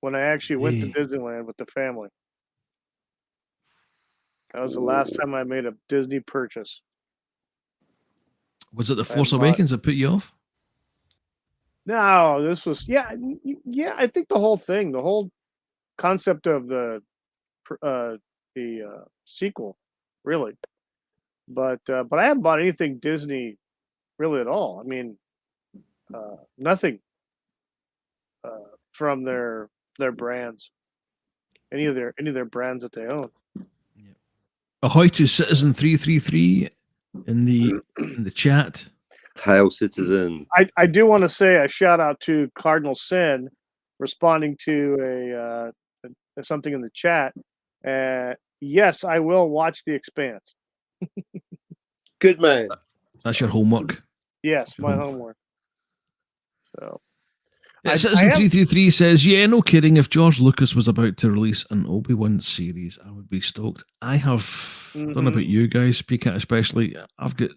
when I actually went to Disneyland with the family. That was the last time I made a Disney purchase. Was it The Force Awakens that put you off? No, this was I think the whole concept of the sequel, really. But I haven't bought anything Disney really at all. I mean, nothing from their brands, any of their brands that they own. Ahoy to Citizen 333 in the chat. Hail, Citizen. I do want to say a shout out to Cardinal Sin responding to something in the chat. Yes, I will watch The Expanse. Good man. That's your homework. Yes, my homework. So Citizen 333 says, yeah, no kidding. If George Lucas was about to release an Obi-Wan series, I would be stoked. I have, I don't know about you guys, speaking especially, I've got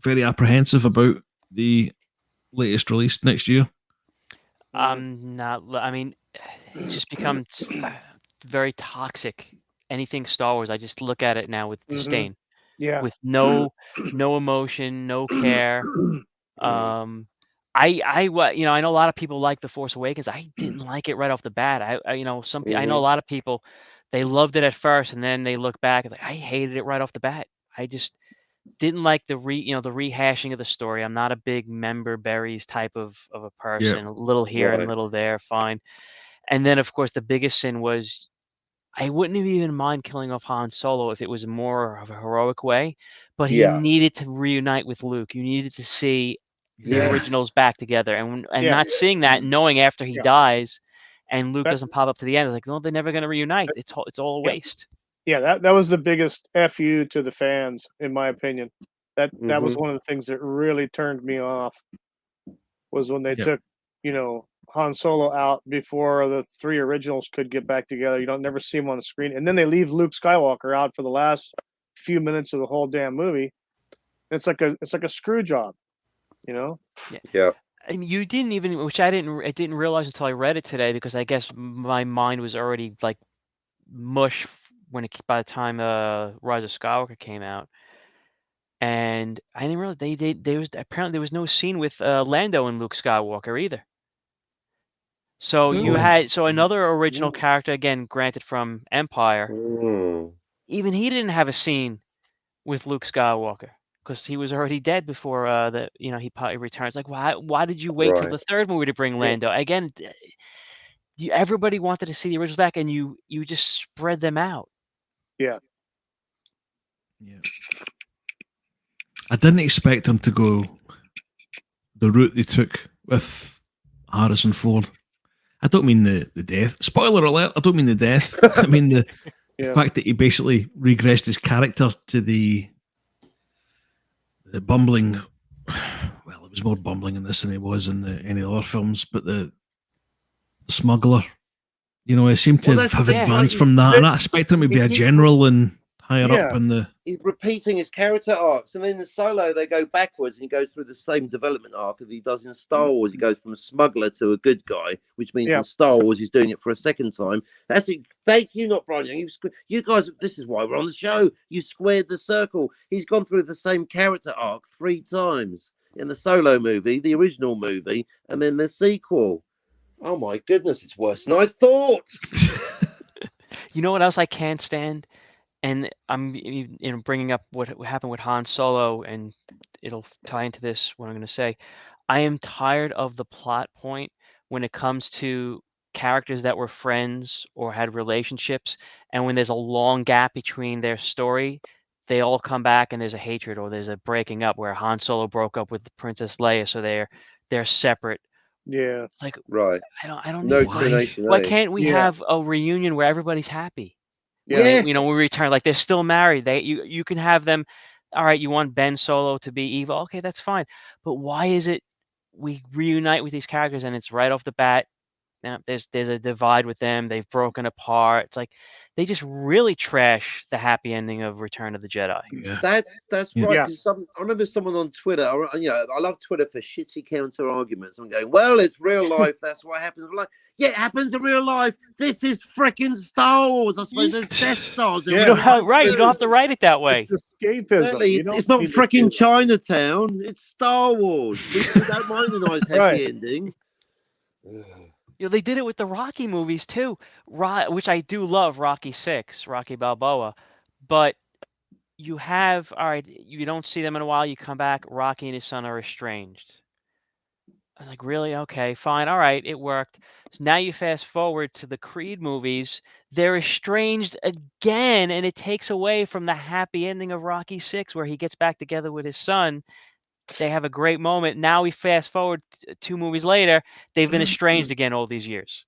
very apprehensive about the latest release next year. Not. I mean, it's just become very toxic. Anything Star Wars, I just look at it now with disdain. Yeah. With no emotion, no care. I know a lot of people like The Force Awakens. I didn't like it right off the bat. I know a lot of people, they loved it at first, and then they look back and I hated it right off the bat. I just didn't like the rehashing of the story. I'm not a big member berries type of a person. A little here and a little there, fine. And then of course the biggest sin was I wouldn't have even mind killing off Han Solo if it was more of a heroic way, but he needed to reunite with Luke. You needed to see the originals back together, and not seeing that, knowing after he dies, and Luke doesn't pop up to the end. It's like, no, they're never going to reunite. It's all a waste. Yeah, that was the biggest FU to the fans, in my opinion. That was one of the things that really turned me off. Was when they took, Han Solo out before the three originals could get back together. You don't never see him on the screen, and then they leave Luke Skywalker out for the last few minutes of the whole damn movie. It's like a screw job, Yeah. And you didn't even, which I didn't realize until I read it today, because I guess my mind was already like mush by the time Rise of Skywalker came out, and I didn't realize there was no scene with Lando and Luke Skywalker either. So you had another original character, again, granted from Empire. Even he didn't have a scene with Luke Skywalker because he was already dead before he probably returns. Like, why did you wait till the third movie to bring Lando? Again, everybody wanted to see the originals back, and you just spread them out. Yeah. Yeah. I didn't expect them to go the route they took with Harrison Ford. I don't mean the death. Spoiler alert, I don't mean the death. I mean the Yeah. fact that he basically regressed his character to the bumbling. Well, it was more bumbling in this than it was in any other films, but the smuggler. You know, I seem to Well, have that's Yeah. advanced from that, and I expected him to be He a keeps general and higher up Yeah. in the. he's repeating his character arcs, and in the Solo they go backwards, and he goes through the same development arc as he does in Star Wars. He goes from a smuggler to a good guy, which means Yeah. in Star Wars he's doing it for a second time. That's it. Thank you, not Brian Young. You guys, this is why we're on the show. You squared the circle. He's gone through the same character arc 3 times in the Solo movie, the original movie, and then the sequel. Oh my goodness, it's worse than I thought. You know what else I can't stand? And I'm bringing up what happened with Han Solo, and it'll tie into this, what I'm going to say. I am tired of the plot point when it comes to characters that were friends or had relationships, and when there's a long gap between their story, they all come back and there's a hatred or there's a breaking up, where Han Solo broke up with the Princess Leia, so they're separate. Yeah. It's like, Right. I don't No need. explanation. Why Eh? can't we Yeah. have a reunion where everybody's happy? Yeah. When we return, like they're still married. You can have them. All right, you want Ben Solo to be evil? Okay, that's fine. But why is it we reunite with these characters and it's right off the bat? Now there's a divide with them. They've broken apart. It's like they just really trash the happy ending of Return of the Jedi. Yeah. That's Yeah. right. Yeah. Because I remember someone on Twitter. I love Twitter for shitty counter arguments. I'm going, well, it's real life. That's what happens in life. Yeah, it happens in real life. This is freaking Star Wars. I suppose there's Death Stars. In Yeah. You real don't have, life right. You too. don't have to write it that way. It's escapism. Exactly. You don't It's not need to freaking do- Chinatown. It's Star Wars. We don't mind a nice happy Right. ending. They did it with the Rocky movies too, which I do love. Rocky 6, Rocky Balboa, but you have, all right, you don't see them in a while. You come back, Rocky and his son are estranged. I was like, really? Okay, fine. All right, it worked. So now you fast forward to the Creed movies. They're estranged again, and it takes away from the happy ending of Rocky 6, where he gets back together with his son. They have a great moment. Now we fast forward 2 movies later. They've been estranged again all these years.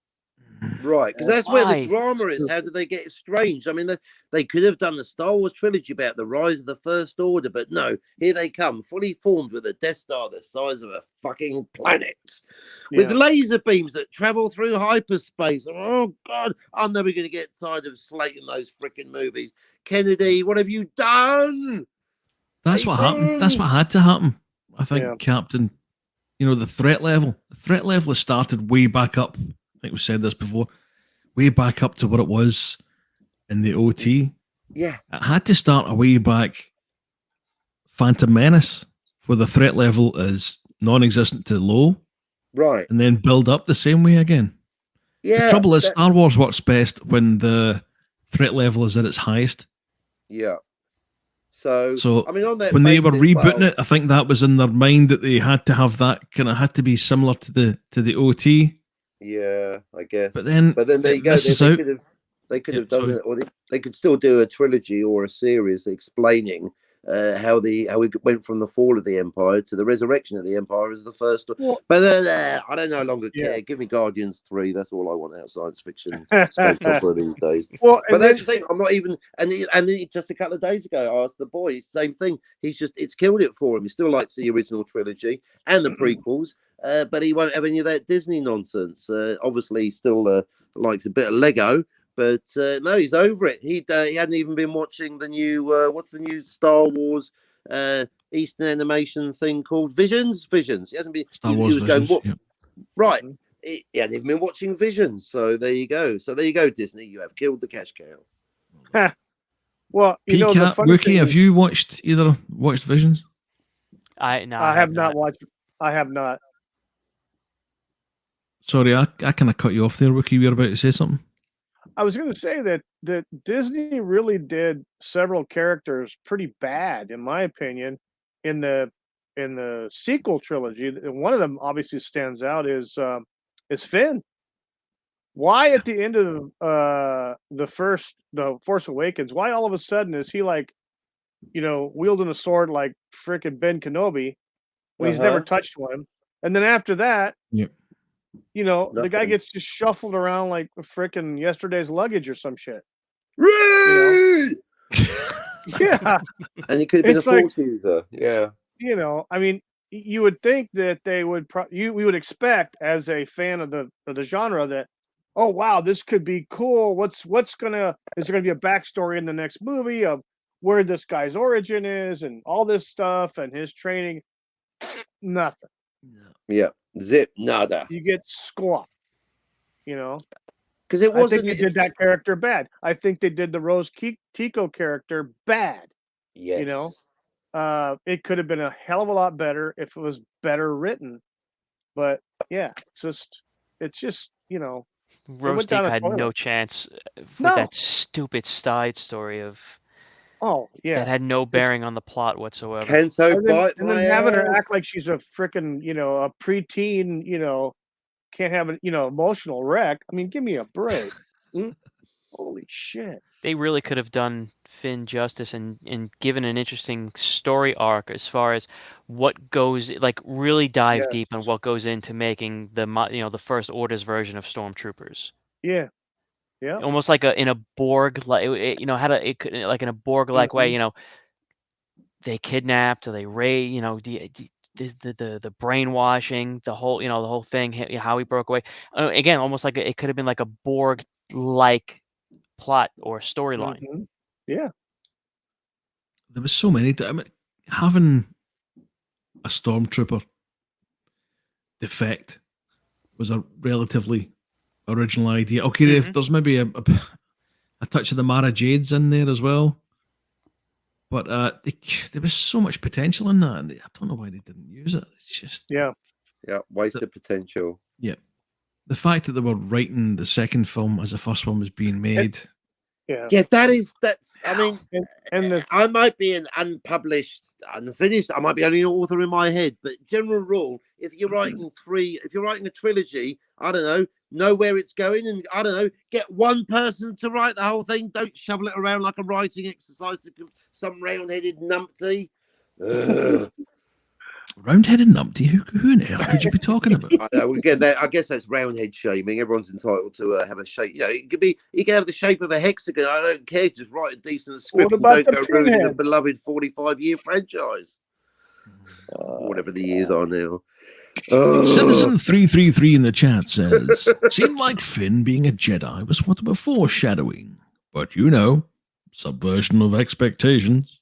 Right, because that's where the Why? drama is. How do they get estranged? I mean, they could have done the Star Wars trilogy about the rise of the First Order, but no, here they come, fully formed with a Death Star the size of a fucking planet, with Yeah. laser beams that travel through hyperspace. Oh, God, I'm never going to get tired of slating those freaking movies. Kennedy, what have you done? That's what happened. That's what had to happen. I think, Yeah. Captain. You know, the threat level. The threat level has started way back up. I think we've said this before. Way back up to what it was in the OT. Yeah. It had to start a way back Phantom Menace, where the threat level is non-existent to low, Right. and then build up the same way again. Yeah. The trouble is, Star Wars works best when the threat level is at its highest. Yeah. So I mean, on that when they were basis, rebooting well, it, I think that was in their mind that they had to have that kind of had to be similar to the OT. Yeah, I guess. But then there you go. this is They out. could Yeah, have done sorry. it, or they could still do a trilogy or a series explaining how we went from the fall of the Empire to the resurrection of the Empire as the first. Well- But then I don't no longer Yeah. care. Give me Guardians 3. That's all I want out of science fiction space opera these days. Well, But and that's the then, thing. I'm not even. And just a couple of days ago, I asked the boy. Same thing. It's killed it for him. He still likes the original trilogy and the prequels, but he won't have any of that Disney nonsense. Obviously, he still likes a bit of Lego, but no, he's over it. He hadn't even been watching the new what's the new Star Wars Eastern animation thing called Visions. He hasn't been. Star he Wars was Visions. going what? Yeah. Right. He hadn't even been watching Visions. So there you go. Disney. You have killed the cash cow. well, you know, the PCAT, funny Wookie, thing have is, you watched Visions? I have not watched. I have not. Sorry, I kind of cut you off there, Wookie. You were about to say something. I was going to say that Disney really did several characters pretty bad, in my opinion, in the sequel trilogy. And one of them obviously stands out is Finn. Why at the end of the Force Awakens? Why all of a sudden is he like wielding a sword like frickin' Ben Kenobi when he's never touched one. And then after that, Yep. the guy Nothing. gets just shuffled around like frickin' yesterday's luggage or some shit. Ray! Yeah. And he could have been a It's like- force user. Yeah. I mean, you would think that they would we would expect as a fan of the genre that, oh wow, this could be cool. Is there gonna be a backstory in the next movie of where this guy's origin is and all this stuff and his training? Nothing. Yeah. Zip. Nada. You get squat. Because it I think wasn't. they did that character bad. I think they did the Rose Tico character bad. Yes. It could have been a hell of a lot better if it was better written. But yeah, it's just Rose down Tico a had no toilet. chance with No. that stupid side story of Oh yeah. that had no bearing on the plot whatsoever. Kanto bite and then my having her ass. act like she's a freaking, a preteen, can't have an, emotional wreck. I mean, give me a break. Holy shit. They really could have done Finn justice and given an interesting story arc as far as what goes, like really dive deep on Yes. what goes into making the First Order's version of stormtroopers. Yeah. Yeah. Almost like in a Borg, like like in a Borg like way, they kidnapped or they the brainwashing, the whole thing, how he broke away. Again, almost like it could have been like a Borg like plot or storyline. Mhm. Yeah. There was so many. I mean, having a stormtrooper defect was a relatively original idea. Okay, there's maybe a touch of the Mara Jades in there as well, but there was so much potential in that, and I don't know why they didn't use it. It's just Yeah. Wasted potential. Yeah, the fact that they were writing the second film as the first one was being made. Yeah. Yeah, that's. I mean, And I might be an unpublished, unfinished. I might be only an author in my head, but general rule: if you're writing a trilogy, I don't know where it's going, and I don't know, get one person to write the whole thing. Don't shovel it around like a writing exercise to some round-headed numpty. Round-headed numpty? Who on earth could you be talking about? I know, again, I guess that's roundhead shaming. Everyone's entitled to have a shape. You can have the shape of a hexagon. I don't care. Just write a decent script and about don't the go ruining a pinhead? beloved 45-year franchise. Whatever the years are now. Citizen 333 in the chat says, seemed like Finn being a Jedi was what were foreshadowing, but subversion of expectations.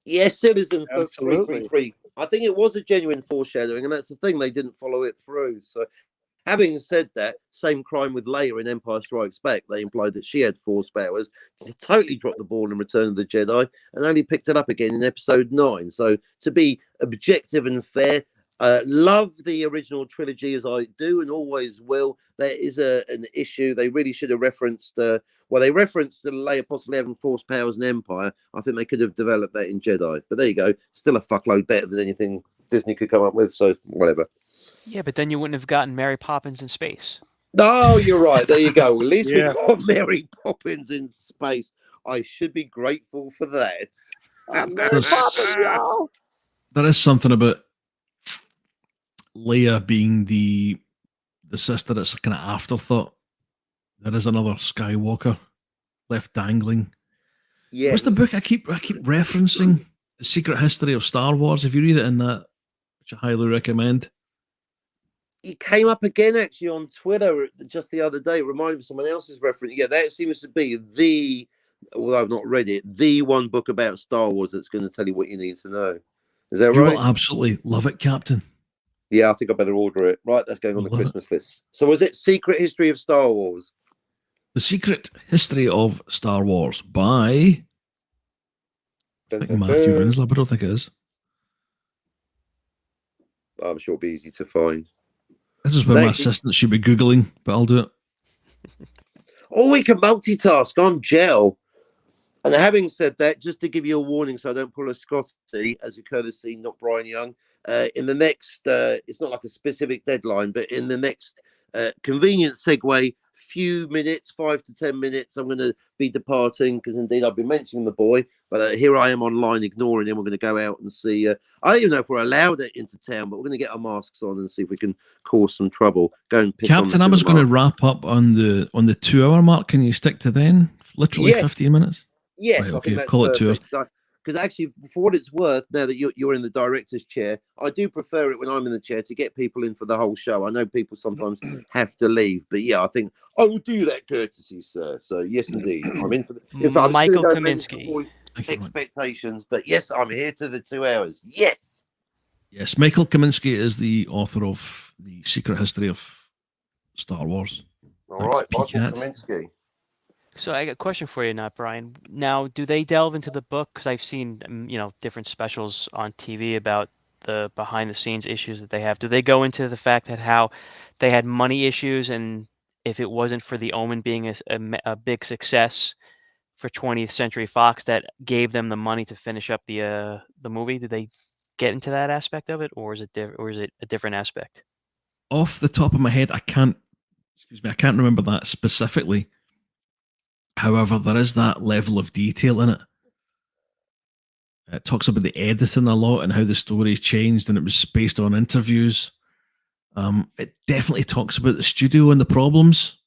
Yes, Citizen Absolutely. 333. I think it was a genuine foreshadowing, and that's the thing, they didn't follow it through. So, having said that, same crime with Leia in Empire Strikes Back. They implied that she had force powers. She totally dropped the ball in Return of the Jedi and only picked it up again in Episode 9. So, to be objective and fair, love the original trilogy as I do and always will. There is an issue. They really should have referenced. They referenced the Leia possibly having force powers in Empire. I think they could have developed that in Jedi. But there you go. Still a fuckload better than anything Disney could come up with. So whatever. Yeah, but then you wouldn't have gotten Mary Poppins in space. No, you're right. There you go. At least Yeah. we got Mary Poppins in space. I should be grateful for that. Mary Poppins, y'all. There is something about Leia being the sister that's kind of afterthought. There is another Skywalker left dangling. Yes. What's the book I keep referencing? The Secret History of Star Wars. If you read it in that, which I highly recommend. It came up again actually on Twitter just the other day. It reminded me of someone else's reference. Yeah, that seems to be although I've not read it, the one book about Star Wars that's going to tell you what you need to know. Is that You right? will absolutely love it, Captain. Yeah, I think I better order it. Right, that's going on the Christmas list. So was it Secret History of Star Wars? The Secret History of Star Wars by I think Matthew Winslow, but I don't think it is. I'm sure it'll be easy to find. This is where my assistant should be Googling, but I'll do it. Oh, we can multitask on gel. And having said that, just to give you a warning so I don't pull a Scotty as a courtesy, not Brian Young, in the next, it's not like a specific deadline, but in the next convenient segue, few minutes, 5 to 10 minutes, I'm going to be departing because indeed I've been mentioning the boy, but here I am online ignoring him. We're going to go out and see. I don't even know if we're allowed it into town, but we're going to get our masks on and see if we can cause some trouble. Go and piss Captain, on I the was going to cinema. wrap up on the 2 hour mark. Can you stick to then? Literally Yes. 15 minutes? Yes, Right, I okay, think that's call it 2 hours. perfect. Because actually, for what it's worth, now that you're in the director's chair, I do prefer it when I'm in the chair to get people in for the whole show. I know people sometimes have to leave, but yeah, I think I will do that courtesy, sir. So yes, indeed, I'm in for the. In fact, I'm just Michael going to go manage the Kaminsky. boys' Thank you, Mike. expectations, but yes, I'm here to the 2 hours. Yes. Yes, Michael Kaminsky is the author of The Secret History of Star Wars. All Thanks, right, Michael Peacat. Kaminsky. So I got a question for you, not Brian. Now, do they delve into the book? Because I've seen, different specials on TV about the behind the scenes issues that they have. Do they go into the fact that how they had money issues, and if it wasn't for The Omen being a big success for 20th Century Fox, that gave them the money to finish up the movie? Do they get into that aspect of it, or is it a different aspect? Off the top of my head, I can't remember that specifically. However, there is that level of detail in it. It talks about the editing a lot and how the story changed, and it was based on interviews. It definitely talks about the studio and the problems.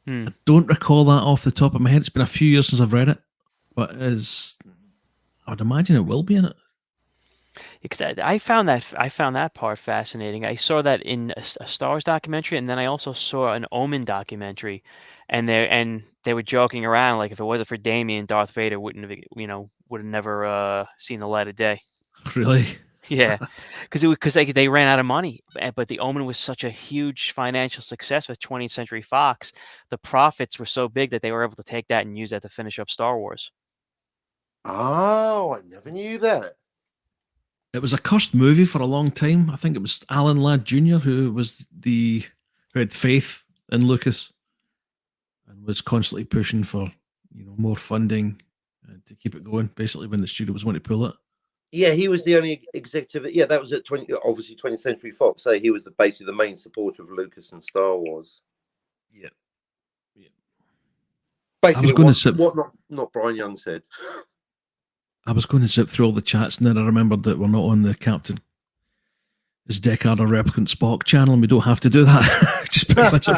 Hmm. I don't recall that off the top of my head. It's been a few years since I've read it, but I'd imagine it will be in it. Because I found that part fascinating. I saw that in a Star Wars documentary, and then I also saw an Omen documentary, and they were joking around like if it wasn't for Damien, Darth Vader would have never seen the light of day. Really? Yeah, because they ran out of money, but the Omen was such a huge financial success with 20th Century Fox. The profits were so big that they were able to take that and use that to finish up Star Wars. Oh, I never knew that. It was a cursed movie for a long time. I think it was Alan Ladd Jr. who had faith in Lucas and was constantly pushing for more funding to keep it going. Basically, when the studio was wanting to pull it. Yeah, he was the only executive. Yeah, that was at 20th Century Fox. So he was basically the main supporter of Lucas and Star Wars. Yeah. Basically, I was going to sit. What not Brian Young said. I was going to zip through all the chats, and then I remembered that we're not on the Captain is Deckard a Replicant Spock channel, and we don't have to do that. Just pretty much.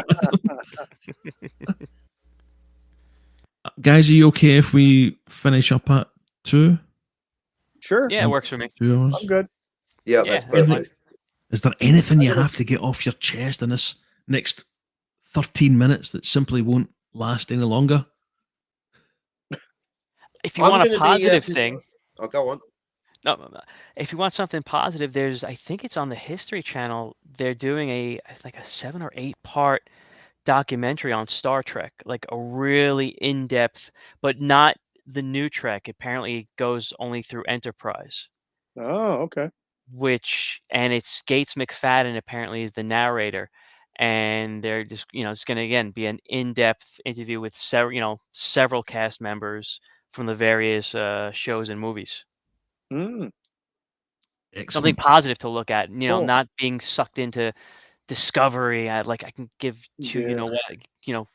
Guys, are you okay if we finish up at 2? Sure. Yeah, it works for me. 2 hours. I'm good. Yeah, Yeah, that's that's fine. perfect. Is there anything you have to get off your chest in this next 13 minutes that simply won't last any longer? If you want a positive thing, I'll go on. no, if you want something positive, I think it's on the History Channel. They're doing like a 7 or 8 part documentary on Star Trek, like a really in-depth, but not the new Trek. Apparently it goes only through Enterprise. Oh, okay. And it's Gates McFadden apparently is the narrator. And they're just, it's going to again be an in-depth interview with several cast members from the various shows and movies. Mm. Something Excellent. positive to look at, Cool. not being sucked into Discovery. I can give Yeah.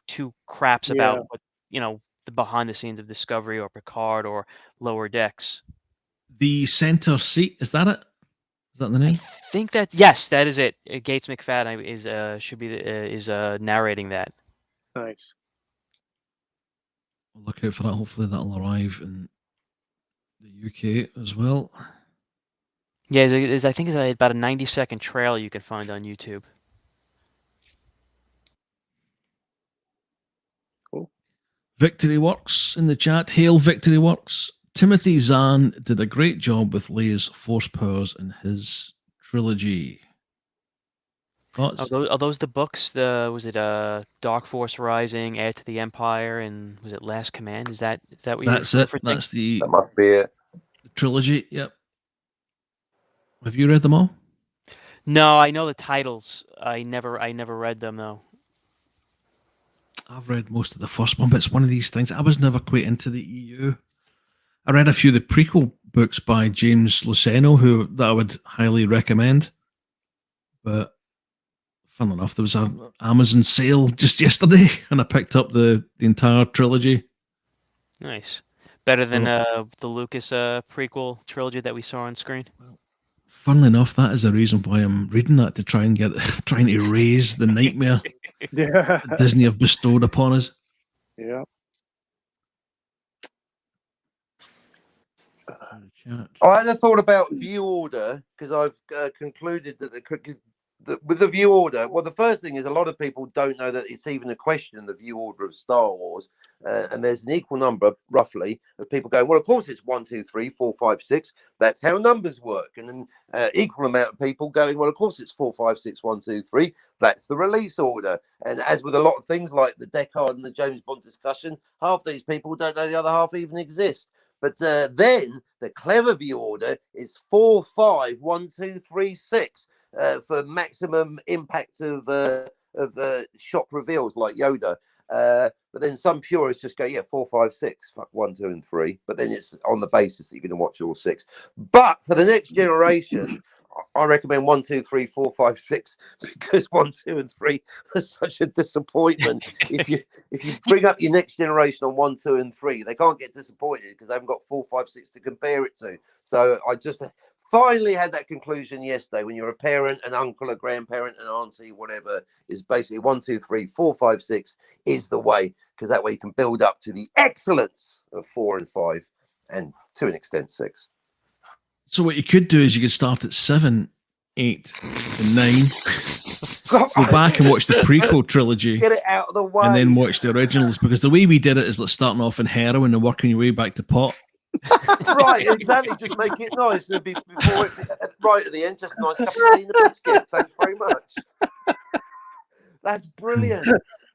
two craps Yeah. about what the behind the scenes of Discovery or Picard or Lower Decks. The center seat, is that it? Is that the I name? think yes, that is it. Gates McFadden is narrating that. Nice. I'll look out for that. Hopefully that'll arrive in the UK as well. Yeah, I think it's about a 90-second trailer you can find on YouTube. Cool. Victory Works in the chat. Hail Victory Works. Timothy Zahn did a great job with Leia's force powers in his trilogy. Thoughts? Are those the books? Was it Dark Force Rising, Heir to the Empire, and was it Last Command? Is that what you're That's it. referencing? That's the That must be it. trilogy. Yep. Have you read them all? No, I know the titles. I never read them though. I've read most of the first one, but it's one of these things. I was never quite into the EU. I read a few of the prequel books by James Luceno, that I would highly recommend. But Fun enough, there was a Amazon sale just yesterday, and I picked up the entire trilogy. Nice. Better than So- the Lucas prequel trilogy that we saw on screen. Funnily enough, that is the reason why I'm reading that, to try and trying to erase the nightmare Yeah. that Disney have bestowed upon us. Yeah. I had a thought about view order, because I've concluded that with the view order, well, the first thing is a lot of people don't know that it's even a question, the view order of Star Wars. And there's an equal number, roughly, of people going, well, of course it's 1, 2, 3, 4, 5, 6. That's how numbers work. And then equal amount of people going, well, of course it's 4, 5, 6, 1, 2, 3. That's the release order. And as with a lot of things like the Deckard and the James Bond discussion, half these people don't know the other half even exist. But then the clever view order is 4, 5, 1, 2, 3, 6 for maximum impact of shock reveals like Yoda. But then some purists just go, yeah, 4, 5, 6, fuck 1, 2, and 3. But then it's on the basis that you're going to watch all 6. But for the next generation, I recommend 1, 2, 3, 4, 5, 6 because 1, 2, and 3 are such a disappointment. If you bring up your next generation on 1, 2, and 3, they can't get disappointed because they haven't got 4, 5, 6 to compare it to. So I just finally had that conclusion yesterday. When you're a parent, an uncle, a grandparent, an auntie, whatever, is basically 1, 2, 3, 4, 5, 6 is the way, because that way you can build up to the excellence of 4 and 5, and to an extent 6. So what you could do is you could start at 7, 8, and 9. Go back and watch the prequel trilogy. Get it out of the way. And then watch the originals, because the way we did it is like starting off in heroin and working your way back to pot. Right, exactly. Just make it nice. And before it, right at the end, just a nice cup of tea and a biscuit. Thanks very much. That's brilliant.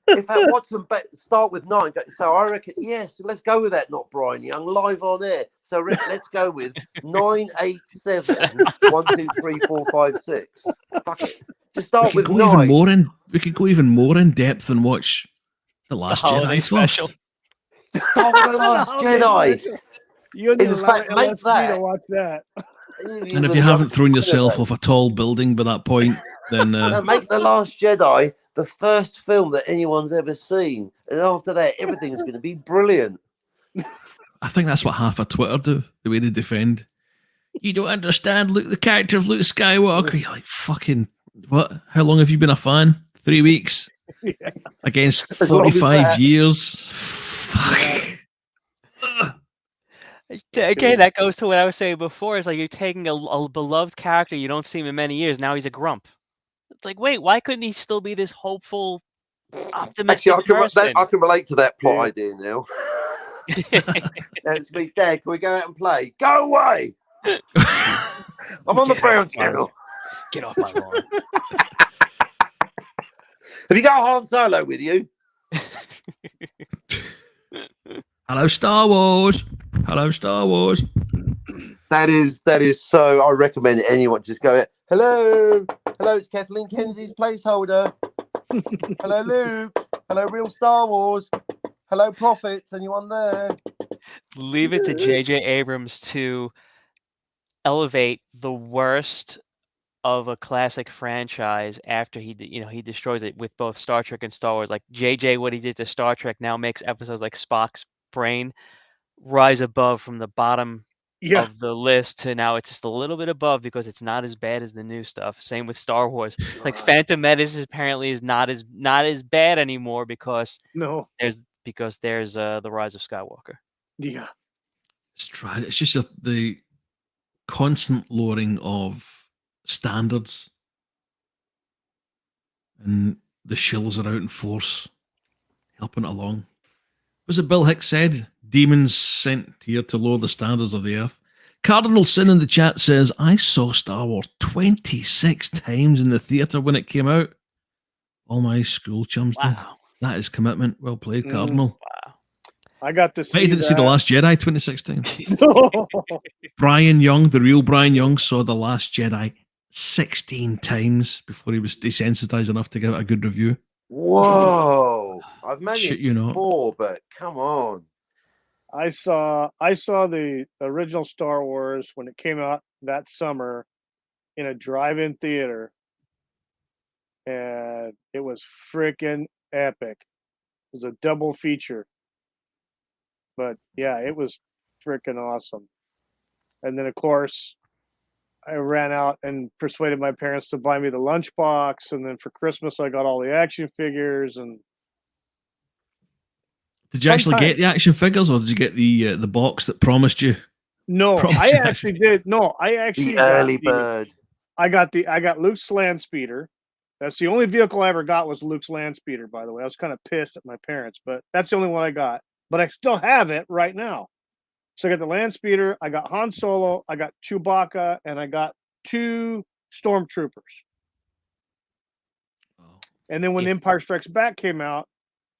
In fact, Watson, start with 9. So I reckon, yes, let's go with that, not Brian Young, live on air. So let's go with 9, 8, 7, 1, 2, 3, 4, 5, 6. Fuck it. Just start with 9. We could go even more in depth and watch The Last holiday Jedi special. first. Start with The Last Jedi. You need In a lot fact, of make LSD that. to watch that. And if you haven't thrown yourself off a tall building by that point, then No, make The Last Jedi the first film that anyone's ever seen, and after that, everything's going to be brilliant. I think that's what half of Twitter do, the way they defend. You don't understand, Luke, the character of Luke Skywalker. You're like, fucking, what? How long have you been a fan? 3 weeks? Yeah. Against As long as 45 that. years? Fuck. Again, that goes to what I was saying before. It's like you're taking a beloved character, you don't see him in many years, now he's a grump. It's like, wait, why couldn't he still be this hopeful, optimistic Actually, I can relate to that plot Yeah. idea now. It's me, Dad. Can we go out and play? Go away! I'm on the Get Brown off my- Channel. Get off my lawn. Have you got Han Solo with you? Hello, Star Wars. Hello, Star Wars. That is so. I recommend anyone just go. Hello, it's Kathleen Kennedy's placeholder. Hello, Luke. Hello, Real Star Wars. Hello, Prophets. Anyone there? Leave it to J.J. Abrams to elevate the worst of a classic franchise after he destroys it with both Star Trek and Star Wars. Like JJ, what he did to Star Trek now makes episodes like Spock's Brain rise above from the bottom Yeah. of the list to now it's just a little bit above because it's not as bad as the new stuff. Same with Star Wars. Like Phantom Menace apparently is not as bad anymore because No. there's the Rise of Skywalker. Yeah. It's just the constant lowering of standards, and the shills are out in force, helping it along. Was it Bill Hicks said? Demons sent here to lower the standards of the earth. Cardinal Sin in the chat says, I saw Star Wars 26 times in the theatre when it came out. All my school chums did. Wow. That is commitment. Well played, Mm. Cardinal. Wow. I got to I see didn't see The Last Jedi 26 times. No. Brian Young, the real Brian Young, saw The Last Jedi 16 times before he was desensitized enough to give it a good review. Whoa! I've managed Shit, you know. 4, but come on. I saw the original Star Wars when it came out that summer in a drive-in theater. and it was freaking epic. It was a double feature. But yeah, it was freaking awesome. And then, of course, I ran out and persuaded my parents to buy me the lunchbox. And then for Christmas, I got all the action figures. And Did you actually get the action figures, or did you get the box that promised you? no, I actually did. No, I actually The early bird. I got Luke's land speeder. That's the only vehicle I ever got was Luke's land speeder, by the way. I was kind of pissed at my parents, but that's the only one I got. But I still have it right now. So I got the land speeder, I got Han Solo, I got Chewbacca, and I got 2 stormtroopers. Oh. And then when Empire Strikes Back came out,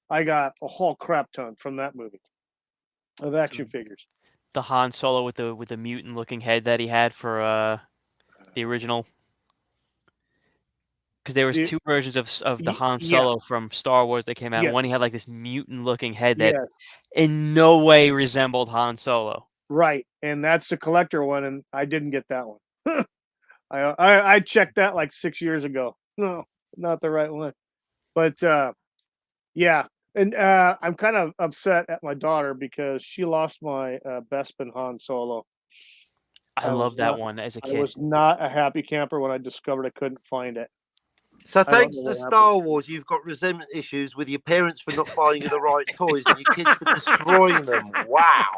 I got a whole crap ton from that movie of action figures. The Han Solo with the mutant looking head that he had for the original. Because there was 2 versions of the Han Solo from Star Wars that came out. One he had like this mutant looking head that in no way resembled Han Solo. Right, and that's the collector one, and I didn't get that one. I checked that like 6 years ago. No, not the right one. But yeah, and I'm kind of upset at my daughter because she lost my Bespin Han Solo. I love that one as a kid. I was not a happy camper when I discovered I couldn't find it. So thanks to Star Wars, you've got resentment issues with your parents for not buying you the right toys and your kids for destroying them. Wow.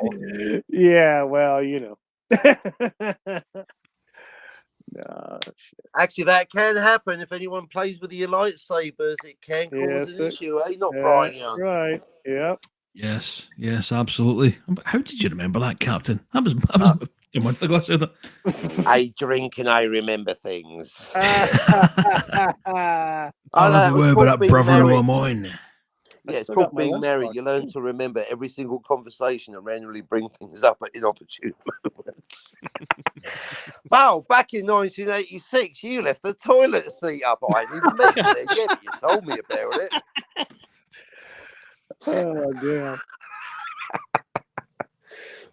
Yeah, well, you know. No, actually, that can happen if anyone plays with your lightsabers. It can cause an issue, eh? Not Brian Young. Right. Yep. Yes, absolutely. How did you remember that, Captain? That was a month ago. I said that. I drink and I remember things. I'll have a word about that brother of mine. Yeah, it's called being merry. You learn to remember every single conversation and randomly bring things up at inopportune moments. Wow, back in 1986, you left the toilet seat up. I didn't even mention it. Yeah, but you told me about it. Oh, damn.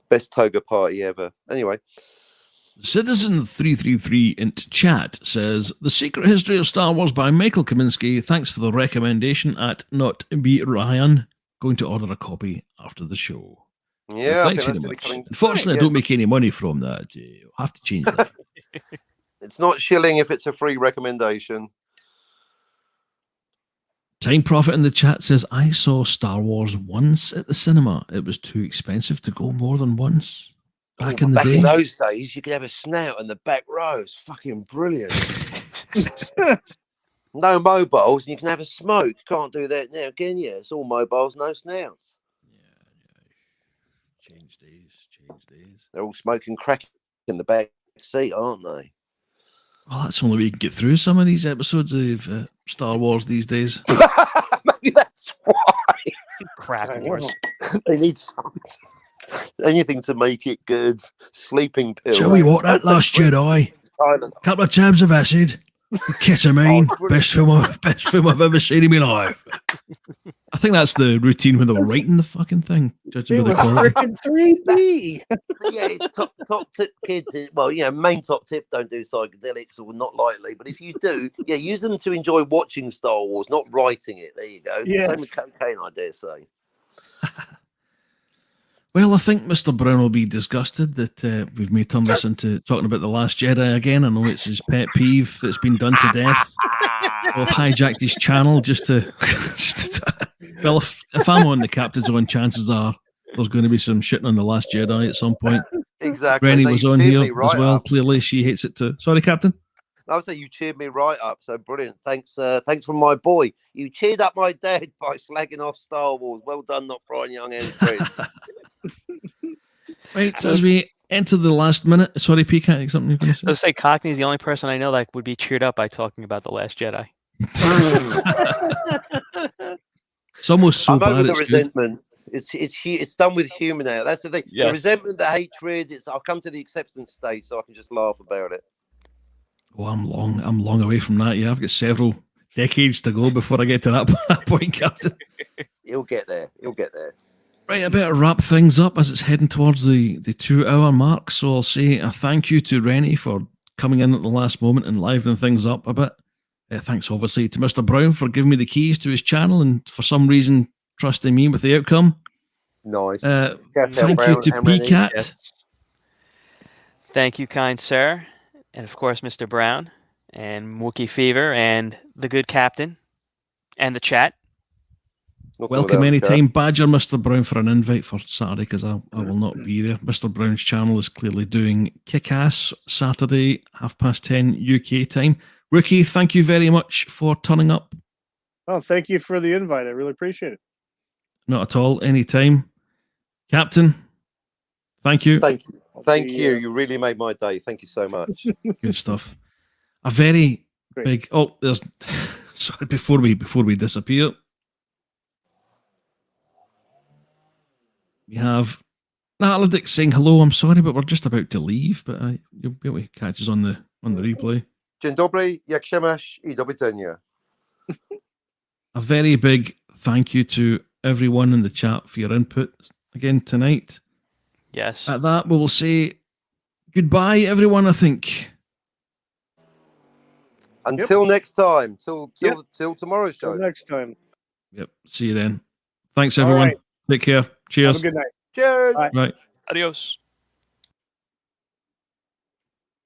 Best toga party ever. Anyway. Citizen333 into chat says, The Secret History of Star Wars by Michael Kaminsky. Thanks for the recommendation at Not Be Ryan. Going to order a copy after the show. Yeah, thanks very much. Unfortunately, I don't make any money from that. You'll have to change that. It's not shilling if it's a free recommendation. Time Prophet in the chat says, I saw Star Wars once at the cinema. It was too expensive to go more than once. Back in those days, you could have a snout in the back row. It's fucking brilliant. No mobiles, and you can have a smoke. Can't do that now, can you? It's all mobiles, no snouts. Yeah. Change days. They're all smoking crack in the back seat, aren't they? Well, that's the only way you can get through some of these episodes of Star Wars these days. Maybe that's why. Crack wars. They need something. Anything to make it good. Sleeping pills. Shall we walk that Last Jedi? Couple of tabs of acid. Ketamine. Best film I've ever seen in my life. I think that's the routine when they were writing the fucking thing. It was freaking 3D. Yeah, top tip kids. Well, main top tip: don't do psychedelics, or not likely. But if you do, use them to enjoy watching Star Wars, not writing it. There you go. Yes. Same with cocaine, I dare say. Well, I think Mr. Brown will be disgusted that we've made him listen to talking about The Last Jedi again. I know it's his pet peeve. It's been done to death. We've hijacked his channel just to well, if I'm on the Captain's On, chances are there's going to be some shitting on The Last Jedi at some point. Exactly. Rennie was on here as well. Clearly, she hates it too. Sorry, Captain. I would say you cheered me right up. So brilliant. Thanks from my boy. You cheered up my dad by slagging off Star Wars. Well done, not Brian Young and friends. Right, so as we enter the last minute, sorry, Peacock, something you're going to say? I was say Cockney's the only person I know that would be cheered up by talking about The Last Jedi. It's almost so bad. Over the resentment. It's done with humor now. That's the thing. Yes. The resentment, the hatred. I've come to the acceptance stage, so I can just laugh about it. Oh, I'm long away from that. Yeah, I've got several decades to go before I get to that point, Captain. He'll get there. Right, I better wrap things up as it's heading towards the 2 hour mark. So I'll say a thank you to Rennie for coming in at the last moment and livening things up a bit. Thanks, obviously, to Mr. Brown for giving me the keys to his channel and for some reason trusting me with the outcome. Nice. Thank you Brown to and Rennie. PCAT. Yes. Thank you, kind sir. And of course, Mr. Brown and Wookie Fever and the good captain and the chat. Nothing Welcome without anytime. Badger Mr. Brown for an invite for Saturday because I will not be there. Mr. Brown's channel is clearly doing kick-ass Saturday, 10:30 UK time. Rookie, thank you very much for turning up. Oh, thank you for the invite. I really appreciate it. Not at all. Anytime. Captain, thank you. Thank you. Thank The, you. You really made my day. Thank you so much. Good stuff. A very Great. big. Oh, there's. Sorry, before we disappear, we have Analytics saying hello. I'm sorry, but we're just about to leave. But you'll be able to catch us on the replay. Dzień dobry, jak się masz I do widzenia. A very big thank you to everyone in the chat for your input again tonight. Yes. At that, we will say goodbye, everyone. I think. Until next time. Till tomorrow's show. Till next time. Yep. See you then. Thanks, All everyone. right. Take care. Cheers. Have a good night. Cheers. Bye. Right. Adios.